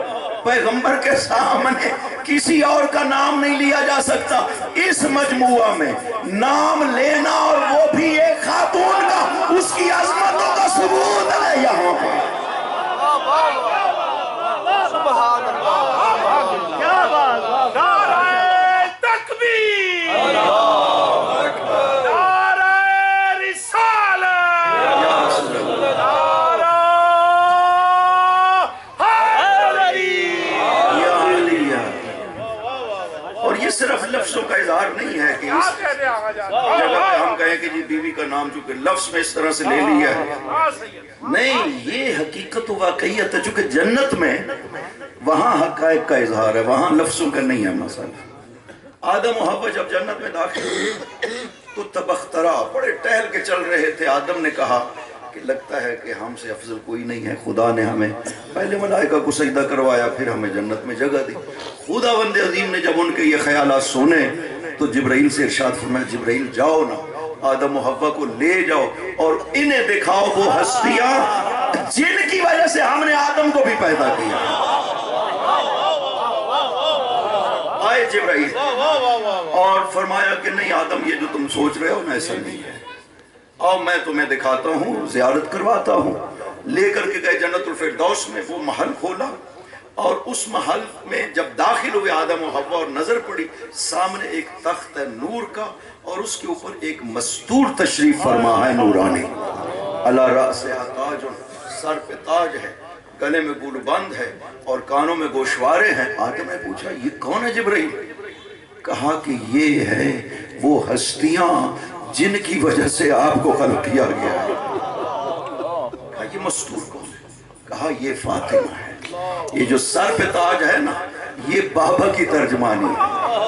پیغمبر کے سامنے کسی اور کا نام نہیں لیا جا سکتا۔ اس مجموعہ میں نام لینا اور وہ بھی ایک خاتون کا، اس کی عظمتوں کا ثبوت ہے یہاں پر۔ سبحان اللہ، کیا بات! نعرہ تکبیر، نعرہ رسالت، نعرہ حیدری۔ اور یہ صرف لفظوں کا اظہار نہیں ہے کہ اس جگہ پہ ہم کہیں کہ جی بیوی کا نام چونکہ لفظ میں اس طرح سے لے لیا ہے، نہیں، یہ حقیقت و واقعیت ہے۔ چونکہ جنت میں وہاں حقائق کا اظہار ہے، وہاں لفظوں کا نہیں ہے مسئلہ۔ آدم و حوا جب جنت میں داخل ہوئے تو تبخترا بڑے ٹہل کے چل رہے تھے۔ آدم نے کہا کہ لگتا ہے کہ ہم سے افضل کوئی نہیں ہے، خدا نے ہمیں پہلے ملائکہ کو سجدہ کروایا پھر ہمیں جنت میں جگہ دی۔ خداوند عظیم نے جب ان کے یہ خیالات سنے تو جبرائیل سے ارشاد فرمایا جبرائیل جاؤ نا آدم و حوا کو لے جاؤ اور انہیں دکھاؤ وہ ہستیاں جن کی وجہ سے ہم نے آدم کو بھی پیدا کیا۔ آئے جبرائیل اور فرمایا کہ نہیں آدم یہ جو تم سوچ رہے ہو نا ایسا نہیں ہے، اور میں تمہیں دکھاتا ہوں، زیارت کرواتا ہوں۔ لے کر کے گئے جنت الفردوس میں، وہ محل کھولا اور اس محل میں جب داخل ہوئے آدم و حوا اور نظر پڑی سامنے ایک تخت ہے نور کا اور اس کے اوپر ایک مستور تشریف فرما ہے نورانی، علی رأس تاج، سر پہ تاج ہے، گلے میں گول بند ہے اور کانوں میں گوشوارے ہیں۔ آدم نے پوچھا یہ کون ہے جبرائیل؟ کہا کہ یہ ہے وہ ہستیاں جن کی وجہ سے آپ کو خلق کیا گیا ہے۔ کہا یہ مستور کون ہے؟ کہا یہ فاطمہ ہے۔ یہ جو سر پہ تاج ہے نا یہ بابا کی ترجمانی ہے،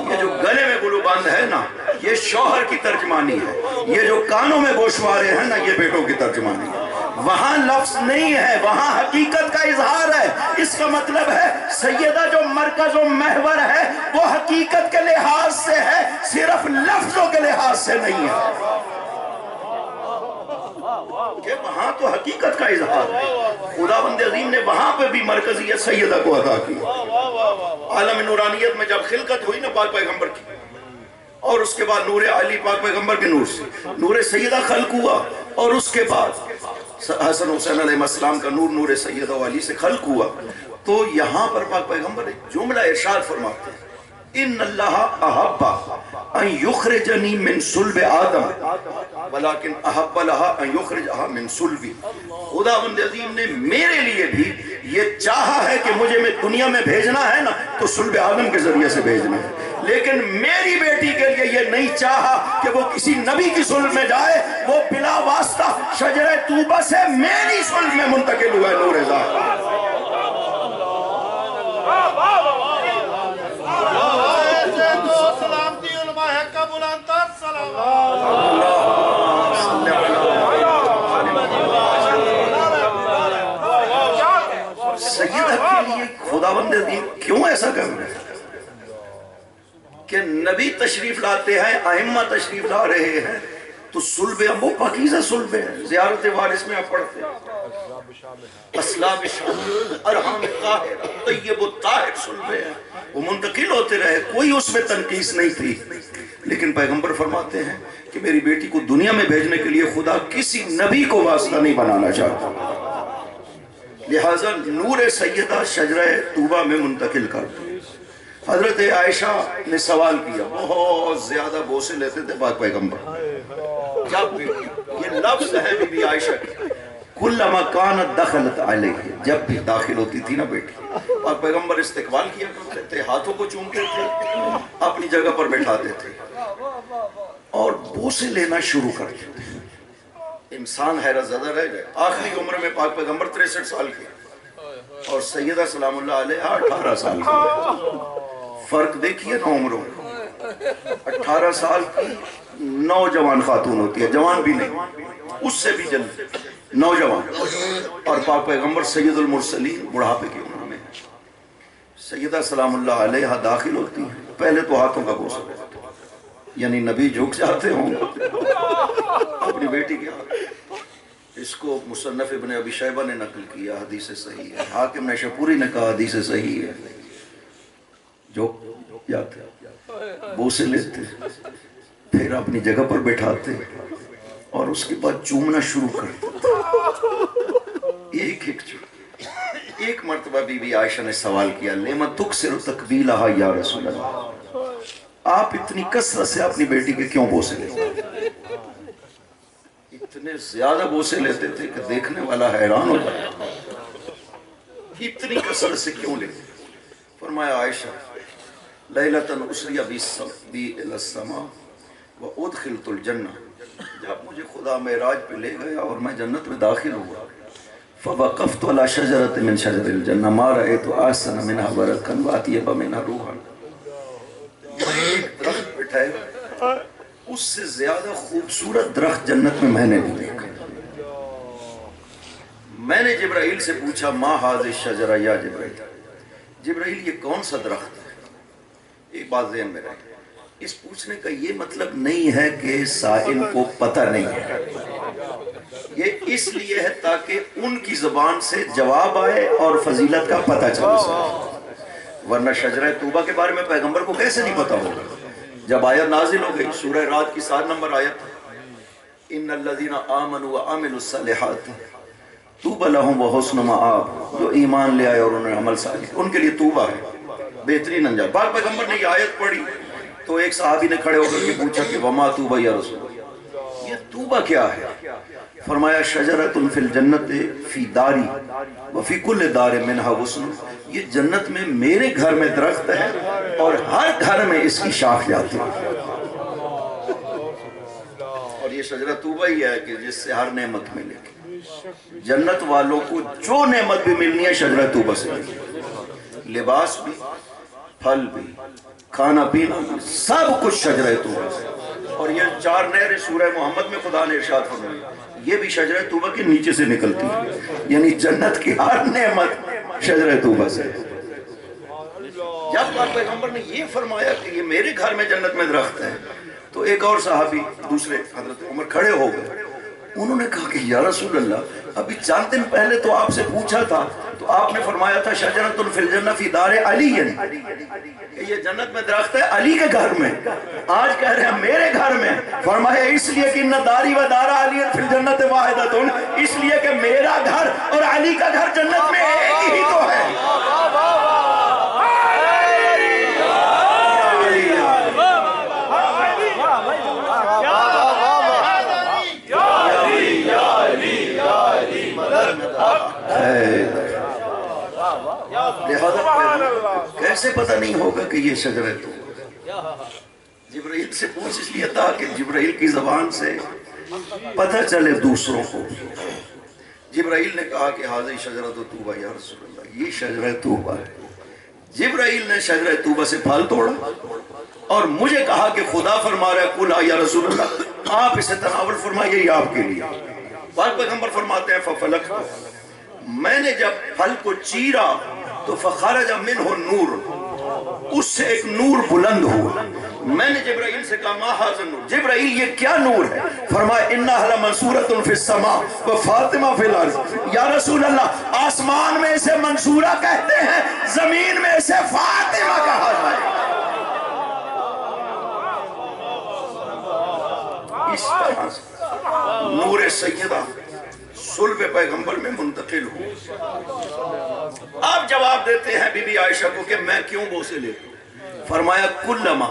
یہ جو گلے میں گلو بند ہے نا یہ شوہر کی ترجمانی ہے، یہ جو کانوں میں گوشوارے ہیں نا یہ بیٹوں کی ترجمانی ہے۔ وہاں لفظ نہیں ہے، وہاں حقیقت کا اظہار ہے۔ اس کا مطلب ہے سیدہ جو مرکز و محور ہے وہ حقیقت کے لحاظ سے ہے، صرف لفظوں کے لحاظ سے نہیں ہے، کہ وہاں تو حقیقت کا اظہار ہے۔ خداوند عظیم نے وہاں پہ بھی مرکزیت سیدہ کو عطا کی۔ عالم نورانیت میں جب خلقت ہوئی نا پاک پیغمبر کی، اور اس کے بعد نور علی پاک پیغمبر کے نور سے نور سیدہ خلق ہوا، اور اس کے بعد حسن حسین علیہ السلام کا نور نور سیدہ و علی سے خلق ہوا، تو یہاں پر پاک پیغمبر ایک جملہ ارشاد فرماتے ہیں، ان اللہ احب ان یخرجنی من صلب آدم ولیکن احب لہا ان یخرجہا من صلبی۔ خداوند عظیم نے میرے لیے بھی یہ چاہا ہے کہ مجھے میں دنیا میں بھیجنا ہے نا تو صلب آدم کے ذریعے سے بھیجنا ہے، لیکن میری بیٹی کے لیے یہ نہیں چاہا کہ وہ کسی نبی کی صلب میں جائے، وہ بلا واسطہ شجرہ طوبہ سے میری صلب میں منتقل ہوا ہے نور ذات۔ سیدہ کے لیے خداوند عظیم کیوں ایسا کر رہے ہیں کہ نبی تشریف لاتے ہیں، ائمہ تشریف لا رہے ہیں تو صلب وہ پاکیزہ صلب ہے، زیارت وارث میں آپ پڑھتے ہیں اسلاب شامل ارحام طاہر طیب الطاہر صلب ہے، وہ منتقل ہوتے رہے، کوئی اس میں تنقیص نہیں تھی، لیکن پیغمبر فرماتے ہیں کہ میری بیٹی کو دنیا میں بھیجنے کے لیے خدا کسی نبی کو واسطہ نہیں بنانا چاہتا، لہٰذا نور سیدہ شجرہ طوبہ میں منتقل کر دو۔ حضرت عائشہ نے سوال کیا، بہت زیادہ بوسے لیتے تھے پاک پیغمبر، جب یہ لفظ ہے بی بی عائشہ کی، کلما کانت دخلت علیہ، جب بھی داخل ہوتی تھی نا بیٹی، پاک پیغمبر استقبال کیا کرتے تھے، ہاتھوں کو چومتے تھے، اپنی جگہ پر بٹھاتے تھے اور بوسے لینا شروع کرتے تھے۔ انسان حیرت زدہ رہ گئے، آخری عمر میں پاک پیغمبر 63 سال کے اور سیدہ سلام اللہ علیہ 18 سال کے، فرق دیکھیے نا عمروں، 18 سال کی نوجوان خاتون ہوتی ہے، جوان بھی نہیں، اس سے بھی جلدی نوجوان، اور پاک پیغمبر سید المرسلین بڑھاپے کی عمر میں، سیدہ سلام اللہ علیہ داخل ہوتی ہے، پہلے تو ہاتھوں کا بوسہ لیتے، یعنی نبی جھک جاتے ہوں اپنی بیٹی کے ہاتھ۔ اس کو مصنف ابن ابی شیبہ نے نقل کیا، حدیث صحیح ہے، حاکم نشاپوری نے کہا حدیث صحیح ہے، جو جاتے بوسے لیتے پھر اپنی جگہ پر بٹھاتے اور اس کے بعد چومنا شروع کرتے، ایک ایک چوم۔ ایک مرتبہ بی بی عائشہ نے سوال کیا، لیما تکسر تقبیلہا یا رسول اللہ، آپ اتنی کثرت سے اپنی بیٹی کے کیوں بوسے لیتے؟ اتنے زیادہ بوسے لیتے تھے کہ دیکھنے والا حیران ہو جائے، اتنی کثرت سے کیوں لیتے؟ فرمایا عائشہ، لیلتن اسری بی السماء وادخلت الجنہ، جب مجھے خدا معراج پہ لے گیا اور میں جنت میں داخل ہوا، فوقفت علی شجرۃ من شجر الجنہ ما رأیت احسن منها برکا واطیب منها روحا، ایک درخت بٹھائے اس سے زیادہ خوبصورت درخت جنت میں میں نے نہیں دیکھا۔ میں نے جبرائیل سے پوچھا ما ھذہ الشجرہ یا جبرائیل، جبرائیل یہ کون سا درخت ہے؟ ایک بات ذہن میں رہے، اس پوچھنے کا یہ مطلب نہیں ہے کہ سائل کو پتہ نہیں ہے، یہ اس لیے ہے تاکہ ان کی زبان سے جواب آئے اور فضیلت کا پتہ چل سکے، ورنہ شجرہ طوبہ کے بارے میں پیغمبر کو کیسے نہیں پتا ہوگا؟ جب آیت نازل ہو گئی، سورہ رات کی 7 نمبر آیت، ان الذین آمنوا وعملوا الصالحات طوبی لہم وحسن مآب، جو ایمان لے آئے اور انہوں نے عمل صالح، ان کے لیے طوبہ ہے، بہترین انجام۔ پاک پیغمبر نے یہ آیت پڑھی تو ایک صحابی نے کھڑے ہو کر کے پوچھا کہ وما طوبی یا رسول اللہ، یہ طوبہ کیا ہے؟ فرمایا شجرۃ فی الجنت فی داری وفی کل دار منہا غصن، یہ جنت میں میرے گھر میں درخت ہے اور ہر گھر میں اس کی شاخ جاتی ہے، اور یہ شجرہ طوبہ ہی ہے کہ جس سے ہر نعمت ملے گی، جنت والوں کو جو نعمت بھی ملنی ہے شجرہ طوبہ سے ملے، لباس بھی، پھل بھی، کھانا پینا بھی، سب کچھ شجرہ طوبہ سے۔ اور یہ 4 نہریں سورہ محمد میں خدا نے ارشاد فرمائی، یہ بھی شجرہ طوبہ کے نیچے سے نکلتی ہے، یعنی جنت کی ہر نعمت شجرہ طوبہ سے۔ جب پاک پیغمبر نے یہ فرمایا کہ یہ میرے گھر میں جنت میں درخت ہے، تو ایک اور صحابی دوسرے حضرت عمر کھڑے ہو گئے، انہوں نے کہا کہ یا رسول اللہ ابھی چند دن پہلے تو آپ سے پوچھا تھا تو آپ نے فرمایا تھا شجرۃ فی الجنہ فی دار علی، کہ یہ جنت میں درخت ہے علی کے گھر میں، آج کہہ رہے ہیں میرے گھر میں۔ فرمایا اس لیے کہ ان داری و دار علی فی الجنت واحدۃ، اس لیے کہ میرا گھر اور علی کا گھر جنت میں ایک ہی تو ہے۔ لہذا کیسے پتہ نہیں ہوگا کہ یہ شجرہ طوبہ؟ جبرائیل سے پوچھ اس لیے تھا کہ جبرائیل کی زبان سے پتہ چلے دوسروں کو۔ جبرائیل نے کہا کہ حاضر شجرۃ طوبہ یا رسول اللہ، یہ شجرہ طوبہ ہے۔ جبرائیل نے شجرہ طوبہ سے پھل توڑا اور مجھے کہا کہ خدا فرما رہا ہے کلا یا رسول اللہ، آپ اسے تناول فرمائیے، یہ آپ کے لیے۔ پاک پیغمبر فرماتے ہیں ففلک، میں نے جب پھل کو چیرا تو فخرج منہ نور، اس سے ایک نور بلند ہوا۔ میں نے جبرائیل سے کہا ما ھذا النور، جبرائیل یہ کیا نور ہے؟ فرمایا انھا لمنصورۃ فی السماء وفاطمہ فی الارض، یا رسول اللہ آسمان میں اسے منصورہ کہتے ہیں، زمین میں اسے فاطمہ کہا جائے۔ اس طرح سے نور سیدہ صلب پیغمبر میں منتقل ہو۔ آپ جواب دیتے ہیں بی بی عائشہ کو کہ میں کیوں بوسے لیتا ہوں؟ فرمایا کلما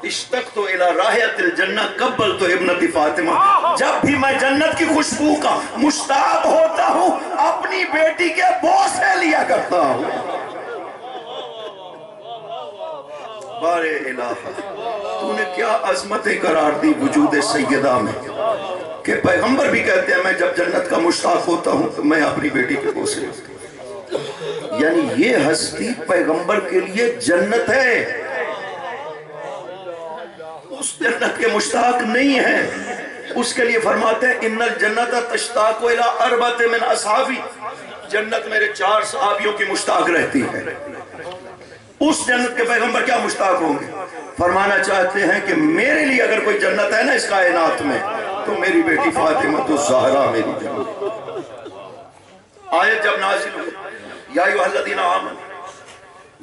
اشتقت الی رائحۃ الجنہ قبلت ابنتی فاطمہ، جب بھی میں جنت کی خوشبو کا مشتاق ہوتا ہوں اپنی بیٹی کے بوسے لیا کرتا ہوں۔ بارے الہ، تو نے کیا عظمتیں قرار دی وجود سیدہ میں کہ پیغمبر بھی کہتے ہیں میں جب جنت کا مشتاق ہوتا ہوں تو میں اپنی بیٹی کے بوسے لیتا ہوں۔ یعنی یہ ہستی پیغمبر کے لیے جنت ہے، اس جنت کے مشتاق نہیں ہے۔ اس کے لیے فرماتے ہیں ان الجنت تشتاق الی اربعۃ من اصحابی، جنت میرے 4 صحابیوں کی مشتاق رہتی ہے۔ اس جنت کے پیغمبر کیا مشتاق ہوں گے؟ فرمانا چاہتے ہیں کہ میرے لیے اگر کوئی جنت ہے نا اس کائنات میں تو میری بیٹی فاطمہ تو زہرا میری جنت۔ آیت جب نازل ہوئی یا ایھا الذین آمنوا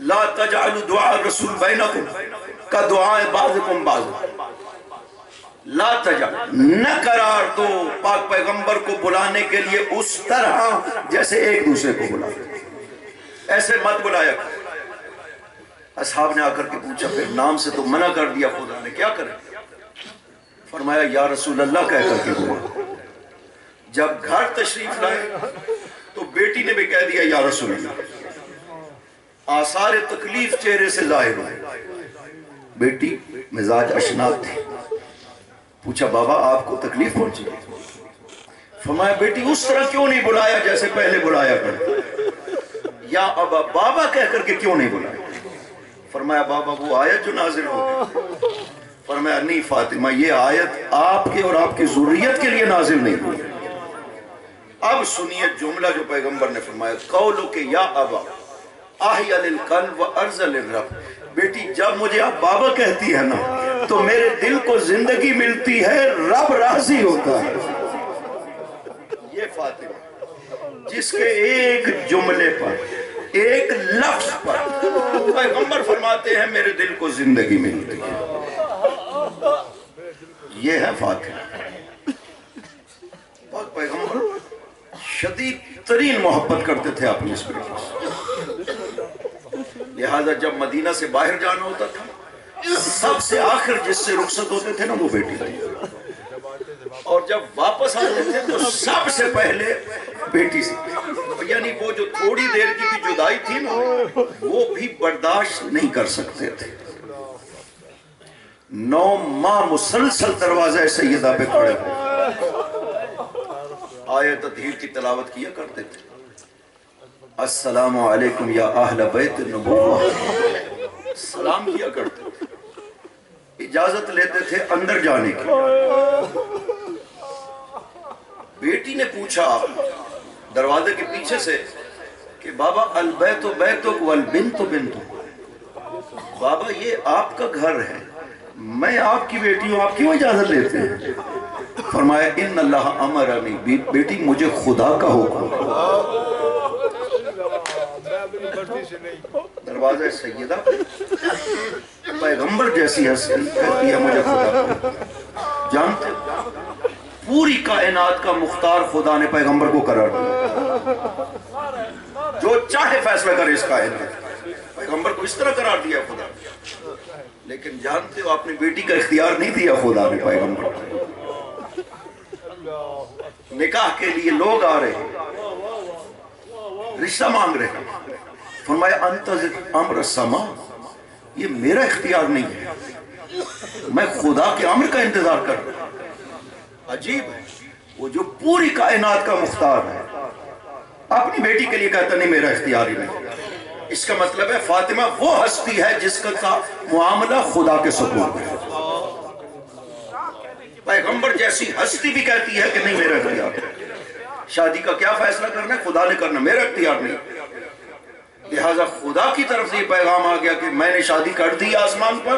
لا تجعلوا دعاء الرسول بینکم کدعاء بعضکم بعضا، لا تجعل، نہ قرار دو پاک پیغمبر کو بلانے کے لیے اس طرح جیسے ایک دوسرے کو بلاتے، ایسے مت بلایا۔ اصحاب نے آ کر کے پوچھا پھر نام سے تو منع کر دیا خدا نے، کیا کریں؟ فرمایا یا رسول اللہ کہہ کر کے بولا۔ جب گھر تشریف لائے تو بیٹی نے بھی کہہ دیا یا رسول اللہ۔ آثار تکلیف چہرے سے ظاہر ہوئے، بیٹی مزاج اشناک تھی۔ پوچھا بابا آپ کو تکلیف پہنچی؟ فرمایا بیٹی اس طرح کیوں نہیں بلایا جیسے پہلے بلایا کرتے، یا ابا بابا کہہ کر کے کیوں نہیں بلایا؟ فرمایا بابا وہ آیت جو نازل ہو، فرمایا نہیں فاطمہ یہ آیت آپ کے اور آپ کی ذریت کے لیے نازل نہیں ہوئی۔ اب سنیے جملہ جو پیغمبر نے فرمایا قولو کہ یا ابا احی للقلب و ارض للرب، بیٹی جب مجھے آپ بابا کہتی ہے نا تو میرے دل کو زندگی ملتی ہے، رب راضی ہوتا ہے۔ یہ فاطمہ جس کے ایک جملے پر ایک لفظ پر پیغمبر فرماتے ہیں میرے دل کو زندگی ملتی ہے، یہ ہے فاطمہ۔ پاک پیغمبر شدید ترین محبت کرتے تھے اپنی اس بیٹی سے، لہذا جب مدینہ سے باہر جانا ہوتا تھا سب سے آخر جس سے رخصت ہوتے تھے نا وہ بیٹی تھی، اور جب واپس آتے تھے تو سب سے پہلے بیٹی سے، یعنی وہ جو تھوڑی دیر کی بھی جدائی تھی نا وہ بھی برداشت نہیں کر سکتے تھے۔ 9 ماہ مسلسل دروازہ سیدہ پہ کھڑے ہوئے آیت تطہیر کی تلاوت کیا کرتے تھے، السلام علیکم یا اہل بیت النبوہ، سلام کیا کرتے تھے، اجازت لیتے تھے اندر جانے کی۔ بیٹی نے پوچھا دروازے کے پیچھے سے کہ بابا البیت بیتک والبنت بنتک، بابا یہ آپ کا گھر ہے، میں آپ کی بیٹی ہوں، آپ کیوں اجازت لیتے ہیں؟ فرمایا ان اللہ امرنی، بیٹی مجھے خدا کا حکم۔ دروازہ سیدہ پیغمبر جیسی ہستی کہتی ہے مجھے خدا کا حکم۔ جانتے پوری کائنات کا مختار خدا نے پیغمبر کو قرار دیا، جو چاہے فیصلہ کرے اس کائنات، پیغمبر کو اس طرح قرار دیا خدا۔ لیکن جانتے ہو اپنی بیٹی کا اختیار نہیں دیا خدا نے پیغمبر کو۔ نکاح کے لیے لوگ آ رہے ہیں، رشتہ مانگ رہے ہیں، فرمایا انتظر امر السما، یہ میرا اختیار نہیں ہے، میں خدا کے امر کا انتظار کر رہا ہوں۔ عجیب ہے، وہ جو پوری کائنات کا مختار ہے اپنی بیٹی کے لیے کہتا نہیں میرا اختیار ہی نہیں۔ اس کا مطلب ہے فاطمہ وہ ہستی ہے جس کا معاملہ خدا کے سپرد ہے۔ پیغمبر جیسی ہستی بھی کہتی ہے کہ نہیں میرا اختیار ہے، شادی کا کیا فیصلہ کرنا ہے خدا نے کرنا، میرا اختیار نہیں۔ لہٰذا خدا کی طرف سے یہ پیغام آ گیا کہ میں نے شادی کر دی آسمان پر،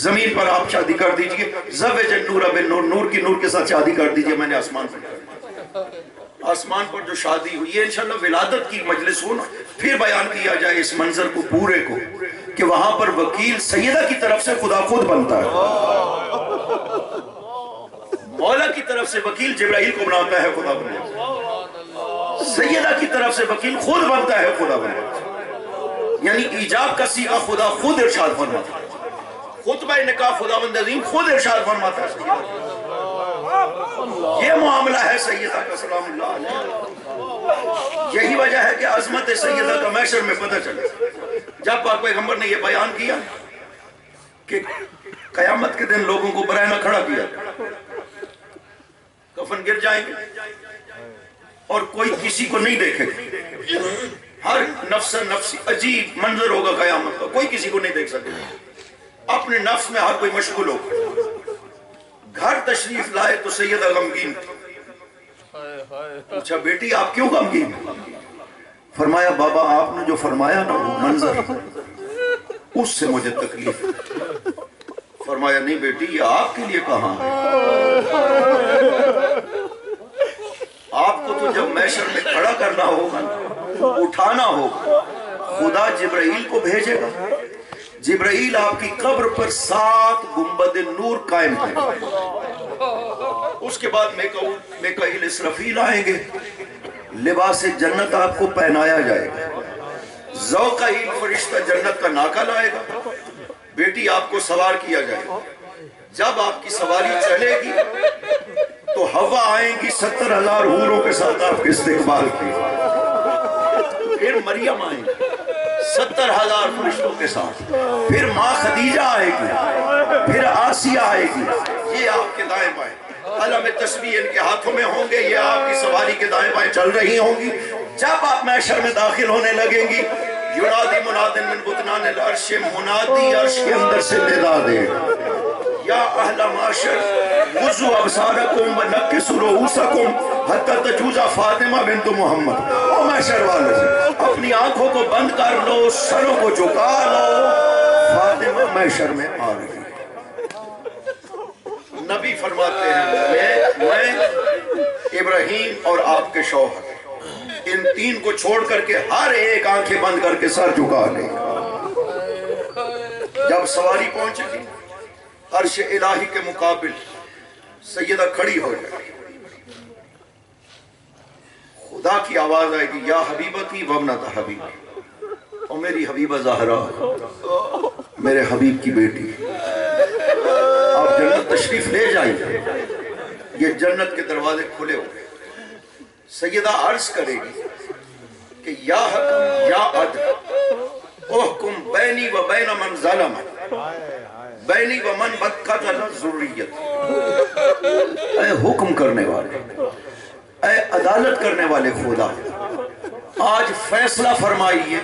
زمین پر آپ شادی کر دیجئے، زوج النور بالنور، نور کی نور کے ساتھ شادی کر دیجئے، میں نے آسمان پر کر دی۔ آسمان پر جو شادی ہوئی ہے انشاءاللہ ولادت کی مجلس ہونا، پھر بیان کیا جائے اس منظر کو پورے کو کہ وہاں پر وکیل سیدہ کی طرف سے خدا خود بنتا ہے، مولا کی طرف سے وکیل جبرائیل کو بناتا ہے خدا بناتا ہے، سیدہ کی طرف سے وکیل خود بنتا ہے خدا بناتا ہے، یعنی ایجاب کا صیغہ خدا خود ارشاد فرماتا ہے، خطبہ نکاح خداوند عظیم خود ارشاد فرماتا ہے۔ یہ معاملہ ہے سیدہ کا سلام اللہ علیہ۔ یہی وجہ ہے کہ عظمت سیدہ کا محشر میں پتہ چلے جب پاک پیغمبر نے یہ بیان کیا کہ قیامت کے دن لوگوں کو برائے نہ کھڑا کیا، کفن گر جائیں گے اور کوئی کسی کو نہیں دیکھے گا، ہر نفس نفسی عجیب منظر ہوگا قیامت کا، کوئی کسی کو نہیں دیکھ سکے، اپنے نفس میں ہر کوئی مشغول ہوگا۔ گھر تشریف لائے تو سیدہ غمگین، پوچھا بیٹی آپ کیوں غمگین؟ فرمایا بابا آپ نے جو فرمایا نا وہ منظر اس سے مجھے تکلیف۔ فرمایا نہیں بیٹی یہ آپ کے لیے کہاں ہے، آپ کو تو جب محشر میں کھڑا کرنا ہوگا اٹھانا ہوگا، خدا جبرائیل کو بھیجے گا، جبرائیل آپ کی قبر پر 7 گنبد نور قائم کرے، اس کے بعد میکائیل اسرافیل آئیں گے، لباس جنت آپ کو پہنایا جائے گا، ذوقائیل فرشتہ جنت کا ناکہ لائے گا، بیٹی آپ کو سوار کیا جائے گا، جب آپ کی سواری چلے گی تو ہوا آئیں گی 70,000 حوروں کے ساتھ آپ کے استقبال کی، پھر مریم آئیں گی 70,000 فرشتوں کے ساتھ، پھر ماں خدیجہ آئے گی، پھر آسیہ آئے گی، یہ آپ کے دائیں بائیں علم تسبیح ان کے ہاتھوں میں ہوں گے، یہ آپ کی سواری کے دائیں بائیں چل رہی ہوں گی۔ جب آپ محشر میں داخل ہونے لگیں گی ینادی مناد من بطنان العرش، منادی عرش کے اندر سے ندا دے یا اہل معاشر غضوا ابصارکم ونکسوا رؤوسکم حتی تجوز فاطمہ بنت محمد۔ او محشر والے اپنی آنکھوں کو بند کر لو، سروں کو جھکا لو، فاطمہ محشر میں آ رہی ہے۔ نبی فرماتے ہیں میں ابراہیم اور آپ کے شوہر ان 3 کو چھوڑ کر کے ہر ایک آنکھیں بند کر کے سر جھکا لے گا۔ جب سواری پہنچے گی عرش الہی کے مقابل سیدہ کھڑی ہو جائے گی، خدا کی آواز آئے گی یا حبیبتی وابنۃ حبیبی، اور میری حبیبہ زہرا میرے حبیب کی بیٹی، آپ جنت تشریف لے جائیں، یہ جنت کے دروازے کھلے ہوئے، سیدہ عرض کرے گی کہ یا حکم یا عدل احکم بینی و بین من ظلم بینی و من قتل ذریت، اے حکم کرنے والے، اے عدالت کرنے والے خدا، آج فیصلہ فرمائیے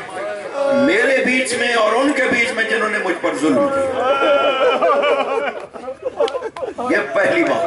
میرے بیچ میں اور ان کے بیچ میں جنہوں نے مجھ پر ظلم کیا۔ یہ پہلی بات۔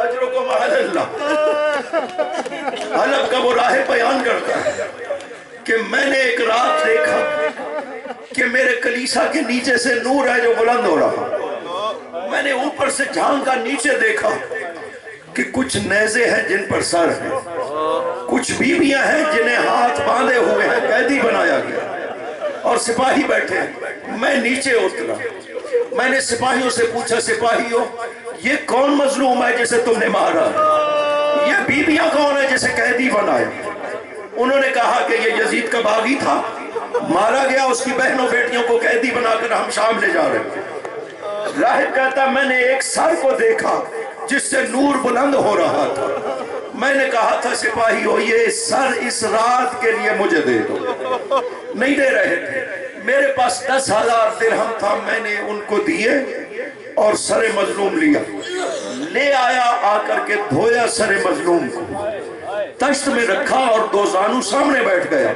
اجرکم علی اللہ۔ حلب کا وہ راہب بیان کرتا ہے کہ میں نے ایک رات دیکھا کہ میرے کلیسا کے نیچے سے نور ہے جو بلند ہو رہا، میں نے اوپر سے جھانکا نیچے دیکھا کہ کچھ نیزے ہیں جن پر سر ہیں، کچھ بیویاں ہیں جنہیں ہاتھ باندھے ہوئے ہیں، قیدی بنایا گیا، اور سپاہی بیٹھے ہیں۔ میں نیچے اترا، میں نے سپاہیوں سے پوچھا، سپاہیوں یہ کون مظلوم ہے جسے تم نے مارا؟ یہ بیویاں کون ہے جسے قیدی بنایا؟ انہوں نے کہا کہ یہ یزید کا باغی تھا، مارا گیا، اس کی بہنوں بیٹیوں کو قیدی بنا کر ہم شام لے جا رہے ہیں۔ راہب کہتا میں نے ایک سر کو دیکھا جس سے نور بلند ہو رہا تھا، میں نے کہا تھا سپاہیوں یہ سر اس رات کے لیے مجھے دے دو، نہیں دے رہے تھے۔ میرے پاس 10,000 درہم تھا، میں نے ان کو دیے اور سر مظلوم لیا، لے آیا، آ کر کے دھویا سر مظلوم کو، تشت میں رکھا اور دو زانو سامنے بیٹھ گیا،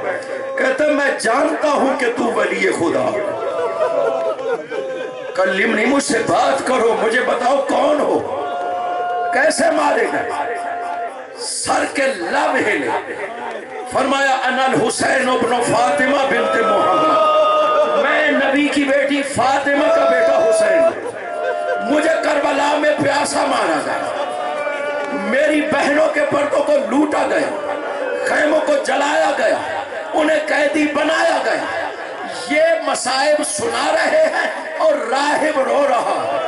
کہتا میں جانتا ہوں کہ تو ولی خدا، کلمنی مجھ سے بات کرو، مجھے بتاؤ کون ہو، کیسے مارے گئے؟ سر کے لب ہلے، فرمایا انا الحسین ابن فاطمہ بنت محمد، میں نبی کی بیٹی فاطمہ کا بیٹا حسین ہوں، مجھے کربلا میں پیاسا مارا گیا، میری بہنوں کے پردوں کو لوٹا گیا، خیموں کو جلایا گیا، انہیں قیدی بنایا گیا، یہ مصائب سنا رہے ہیں اور راہب رو رہا ہے۔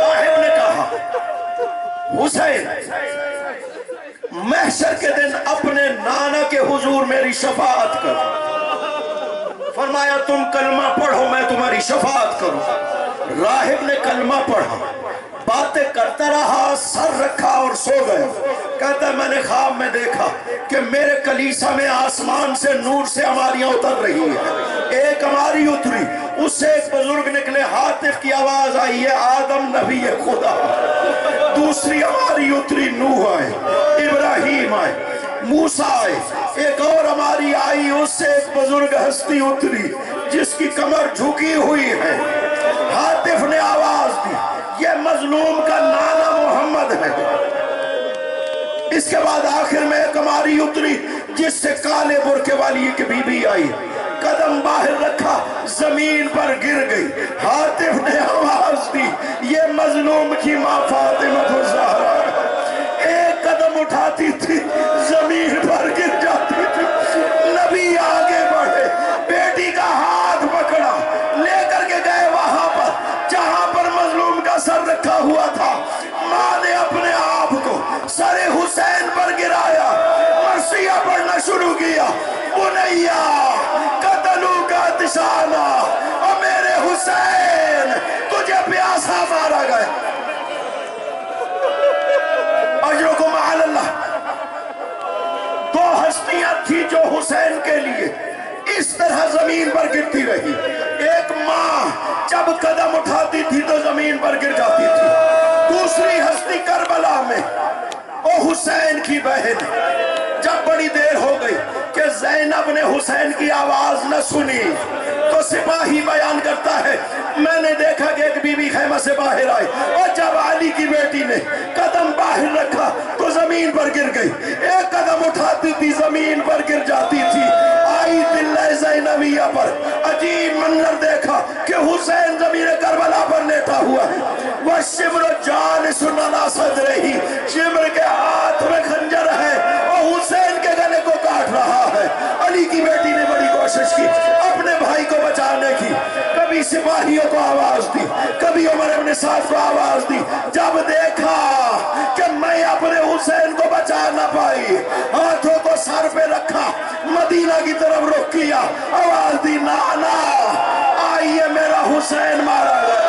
راہب نے کہا حسین محشر کے دن اپنے نانا کے حضور میری شفاعت کرو، فرمایا تم کلمہ پڑھو میں تمہاری شفاعت کروں۔ راہب نے کلمہ پڑھا، باتیں کرتا رہا، سر رکھا اور سو گیا۔ کہتا میں نے خواب میں دیکھا کہ میرے کلیسا میں آسمان سے نور سے عماریاں اتر رہی ہیں، ایک عماری اتری، اس سے ایک بزرگ نکلے، ہاتف کی آواز آئی ہے آدم نبی خدا، دوسری عماری اتری، نوح آئے، ابراہیم آئے، موسیٰ آئے، ایک اور عماری آئی، اس سے ایک بزرگ ہستی اتری جس کی کمر جھکی ہوئی ہے، ہاتف نے آواز دی یہ مظلوم کا نانا محمد ہے۔ اس کے بعد آخر میں ایک عماری اتری جس سے کالے برقع والی ایک بی بی آئی، قدم باہر رکھا، زمین پر گر گئی، ہاتف نے آواز دی یہ مظلوم کی ماں فاطمہ الزہرا ہے، ایک قدم اٹھاتی تھی زمین پر گر جاتی تھی، نبی آگے بڑھے، بیٹی کا ہاتھ پکڑا، لے کر کے گئے وہاں پر جہاں پر مظلوم کا سر رکھا ہوا تھا، ماں نے اپنے آپ کو سر حسین پر گرایا، مرثیہ پڑھنا شروع کیا، بنیا قتلوا کا تشانہ، اور میرے حسین تجھے پیاسا مارا گئے۔ اجرکم علی اللہ۔ دو ہستیاں تھی جو حسین کے لیے اس طرح زمین پر گرتی رہی، ایک ماں جب قدم اٹھاتی تھی تو زمین پر گر جاتی تھی، دوسری ہستی کربلا میں او حسین کی بہن، جب بڑی دیر ہو گئی کہ زینب نے حسین کی آواز نہ سنی تو سپاہی بیان کرتا ہے میں نے دیکھا کہ ایک بی بی خیمہ سے باہر آئی، اور جب علی کی بیٹی نے قدم باہر رکھا تو زمین پر گر گئی، ایک قدم اٹھاتی تھی زمین پر گر جاتی تھی، آئی دلہ زینبیہ پر، عجیب منظر دیکھا کہ حسین زمین کربلا پر لیٹا ہوا ہے، وَالشِّمْرُ جَالِسٌ عَلَىٰ صَدْرِهِ، شمر کے ہاتھ میں خنجر ہے اور حسین کے گلے کو کاٹ رہا ہے۔ علی کی بیٹی نے بڑی کوشش کی اپنے بھائی کو بچانے کی، کبھی سپاہیوں کو آواز دی، کبھی عمر ابن سعد کو آواز دی، جب دیکھا کہ میں اپنے حسین کو بچا نہ پائی، ہاتھوں کو سر پہ رکھا، مدینہ کی طرف رخ کیا، آواز دی نانا آئیے میرا حسین مارا گیا۔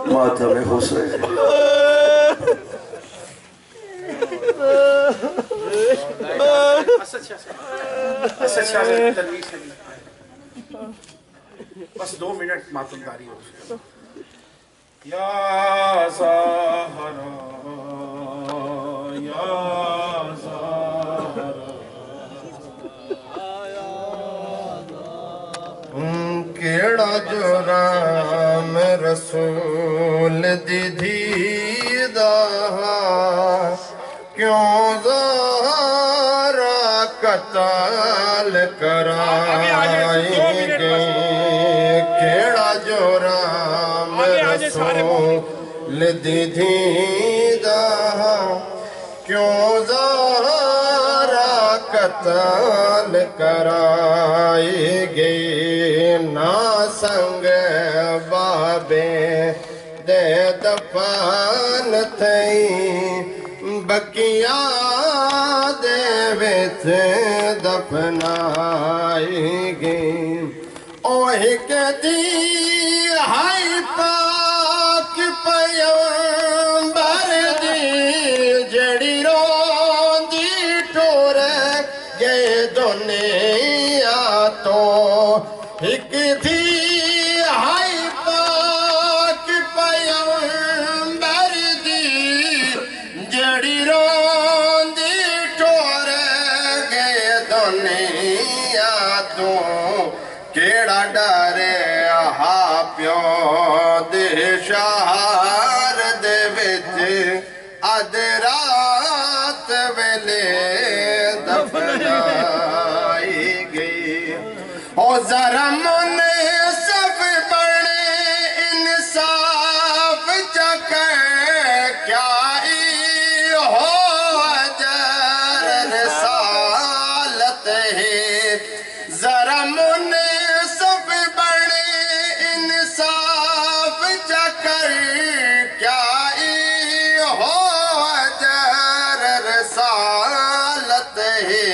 ماتم حسین بس 2 منٹ ماتم داری ہو یا زہرا یا زہرا کیڑا جرام رسول دی دھی دا کیوں زہرا قتل کرائیں گے کیڑا جرام رسول دی دھی دا کیوں زہرا قتل کرائیں گے نا سنگ بابے دے دفن تھیں بکیاں دے وچ دفنائی گئی اوہی کہتی ہائی پاک پیغمبر دی جڑی روندی ٹور گئے دنیا تو ایک تھی ہائی پاک پیغمبر دی جڑی روندی ٹور گئے دنیا تو کیڑا ڈرے آہا پیو دے شہر دے وچ اد رات ویلے دفنائی گئی او ذرا منصف بنے انصاف چکے کیا ای ہو اجر رسالت ہے ذرا منصف بنے انصاف چکر کیا ای ہو اجر رسالت ہے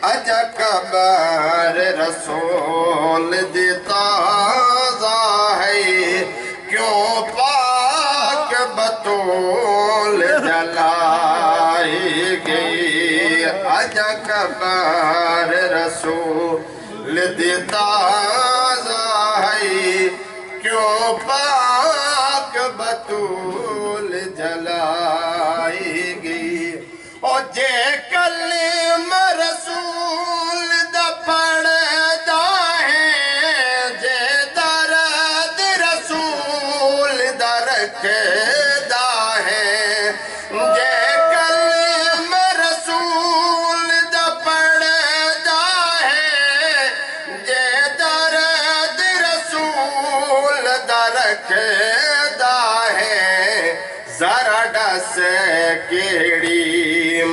اجا قبر رسول دی تازہ ہے کیوں پاک بطول جلائی گئی اجا قبر رسول دی تازہ ہے کیوں پاک بطول جلائی گئی او جے کلمہ رسول دا پڑھدا ہے جے درد رسول دا رکھدا ہے جے کلمہ رسول دا پڑھدا ہے جے درد رسول دا رکھدا ہے ذرا ڈس کیڑی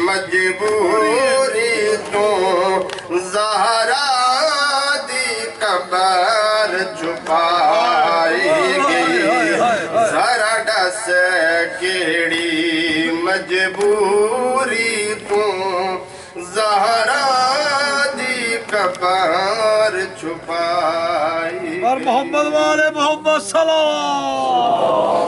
مجبوری تو زہرا دی قبر چھپائی گئی ذرا ڈس کیڑی مجبوری تو زہرا دی قبر چھپائی اور محمد والے محمد سلام